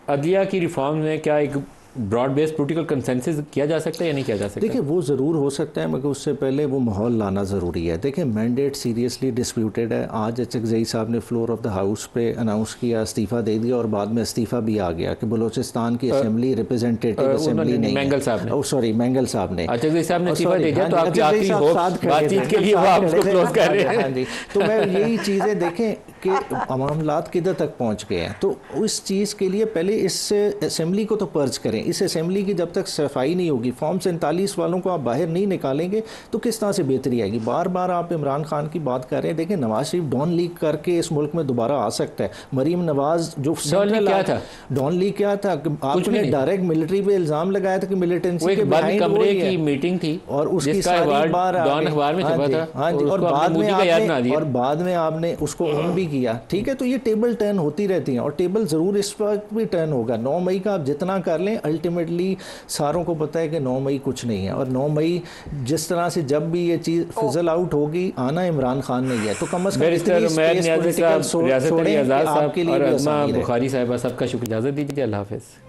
A: अदलिया की रिफॉर्म में क्या एक ब्रॉड बेस्ड पॉलिटिकल कंसेंसस किया जा सकता है या नहीं किया जा सकता?
B: देखिए वो ज़रूर हो सकता है, मगर उससे पहले वो माहौल लाना ज़रूरी है। देखिए मैंडेट सीरियसली डिस्प्यूटेड है। आज एचएक्सई साहब ने फ्लोर ऑफ द हाउस पे अनाउंस किया, इस्तीफ़ा दे दिया और बाद में इस्तीफ़ा भी आ गया कि बलूचिस्तान की असेंबली रिप्रेजेंटेटिव असेंबली नहीं,
A: मैंगल साहब ने,
B: सॉरी मैंगल साहब ने,
A: एचएक्सई साहब ने इस्तीफ़ा दे दिया, तो आपकी आखिरी होप बातचीत के लिए वो
B: साथ
A: आपको
B: खड़े थे।
A: क्लोज कर रहे हैं।
B: हाँ जी, तो मैं यही चीज़ें देखें कि मामलात किधर तक पहुँच गए हैं, तो उस चीज़ के लिए पहले इस असेंबली को तो पर्ज करें। इस असेंबली की जब तक सफाई नहीं होगी, फॉर्म 47 वालों को आप बाहर नहीं निकालेंगे तो किस तरह से बेहतरी आएगी। बार बार आप इमरान खान की बात कर रहे हैं, देखिए नवाज शरीफ डॉन लीग करके इस मुल्क में दोबारा आ सकता है। मरीम नवाज जो
A: क्या था,
B: डॉन लीग क्या था, आपने डायरेक्ट मिलिट्री पे इल्ज़ाम लगाया था कि मिलिटेंसी के बिहाइंड
A: कमरे की मीटिंग थी
B: और उसकी सारी बार
A: अखबार में छपा था,
B: हाँ जी, और बाद में आपने उसको ऑन भी किया। ठीक है, तो ये टेबल टर्न होती रहती हैं और टेबल ज़रूर इस वक्त भी टर्न होगा। 9 मई का आप जितना कर लें, अल्टीमेटली सारों को पता है कि 9 मई कुछ नहीं है, और 9 मई जिस तरह से जब भी ये चीज़ फिजल आउट होगी, आना इमरान खान नहीं है, तो कम अज़ कम
A: बुखारी साहब, सबका शुक्रिया, इजाज़त दीजिए, अल्लाह हाफ़िज़।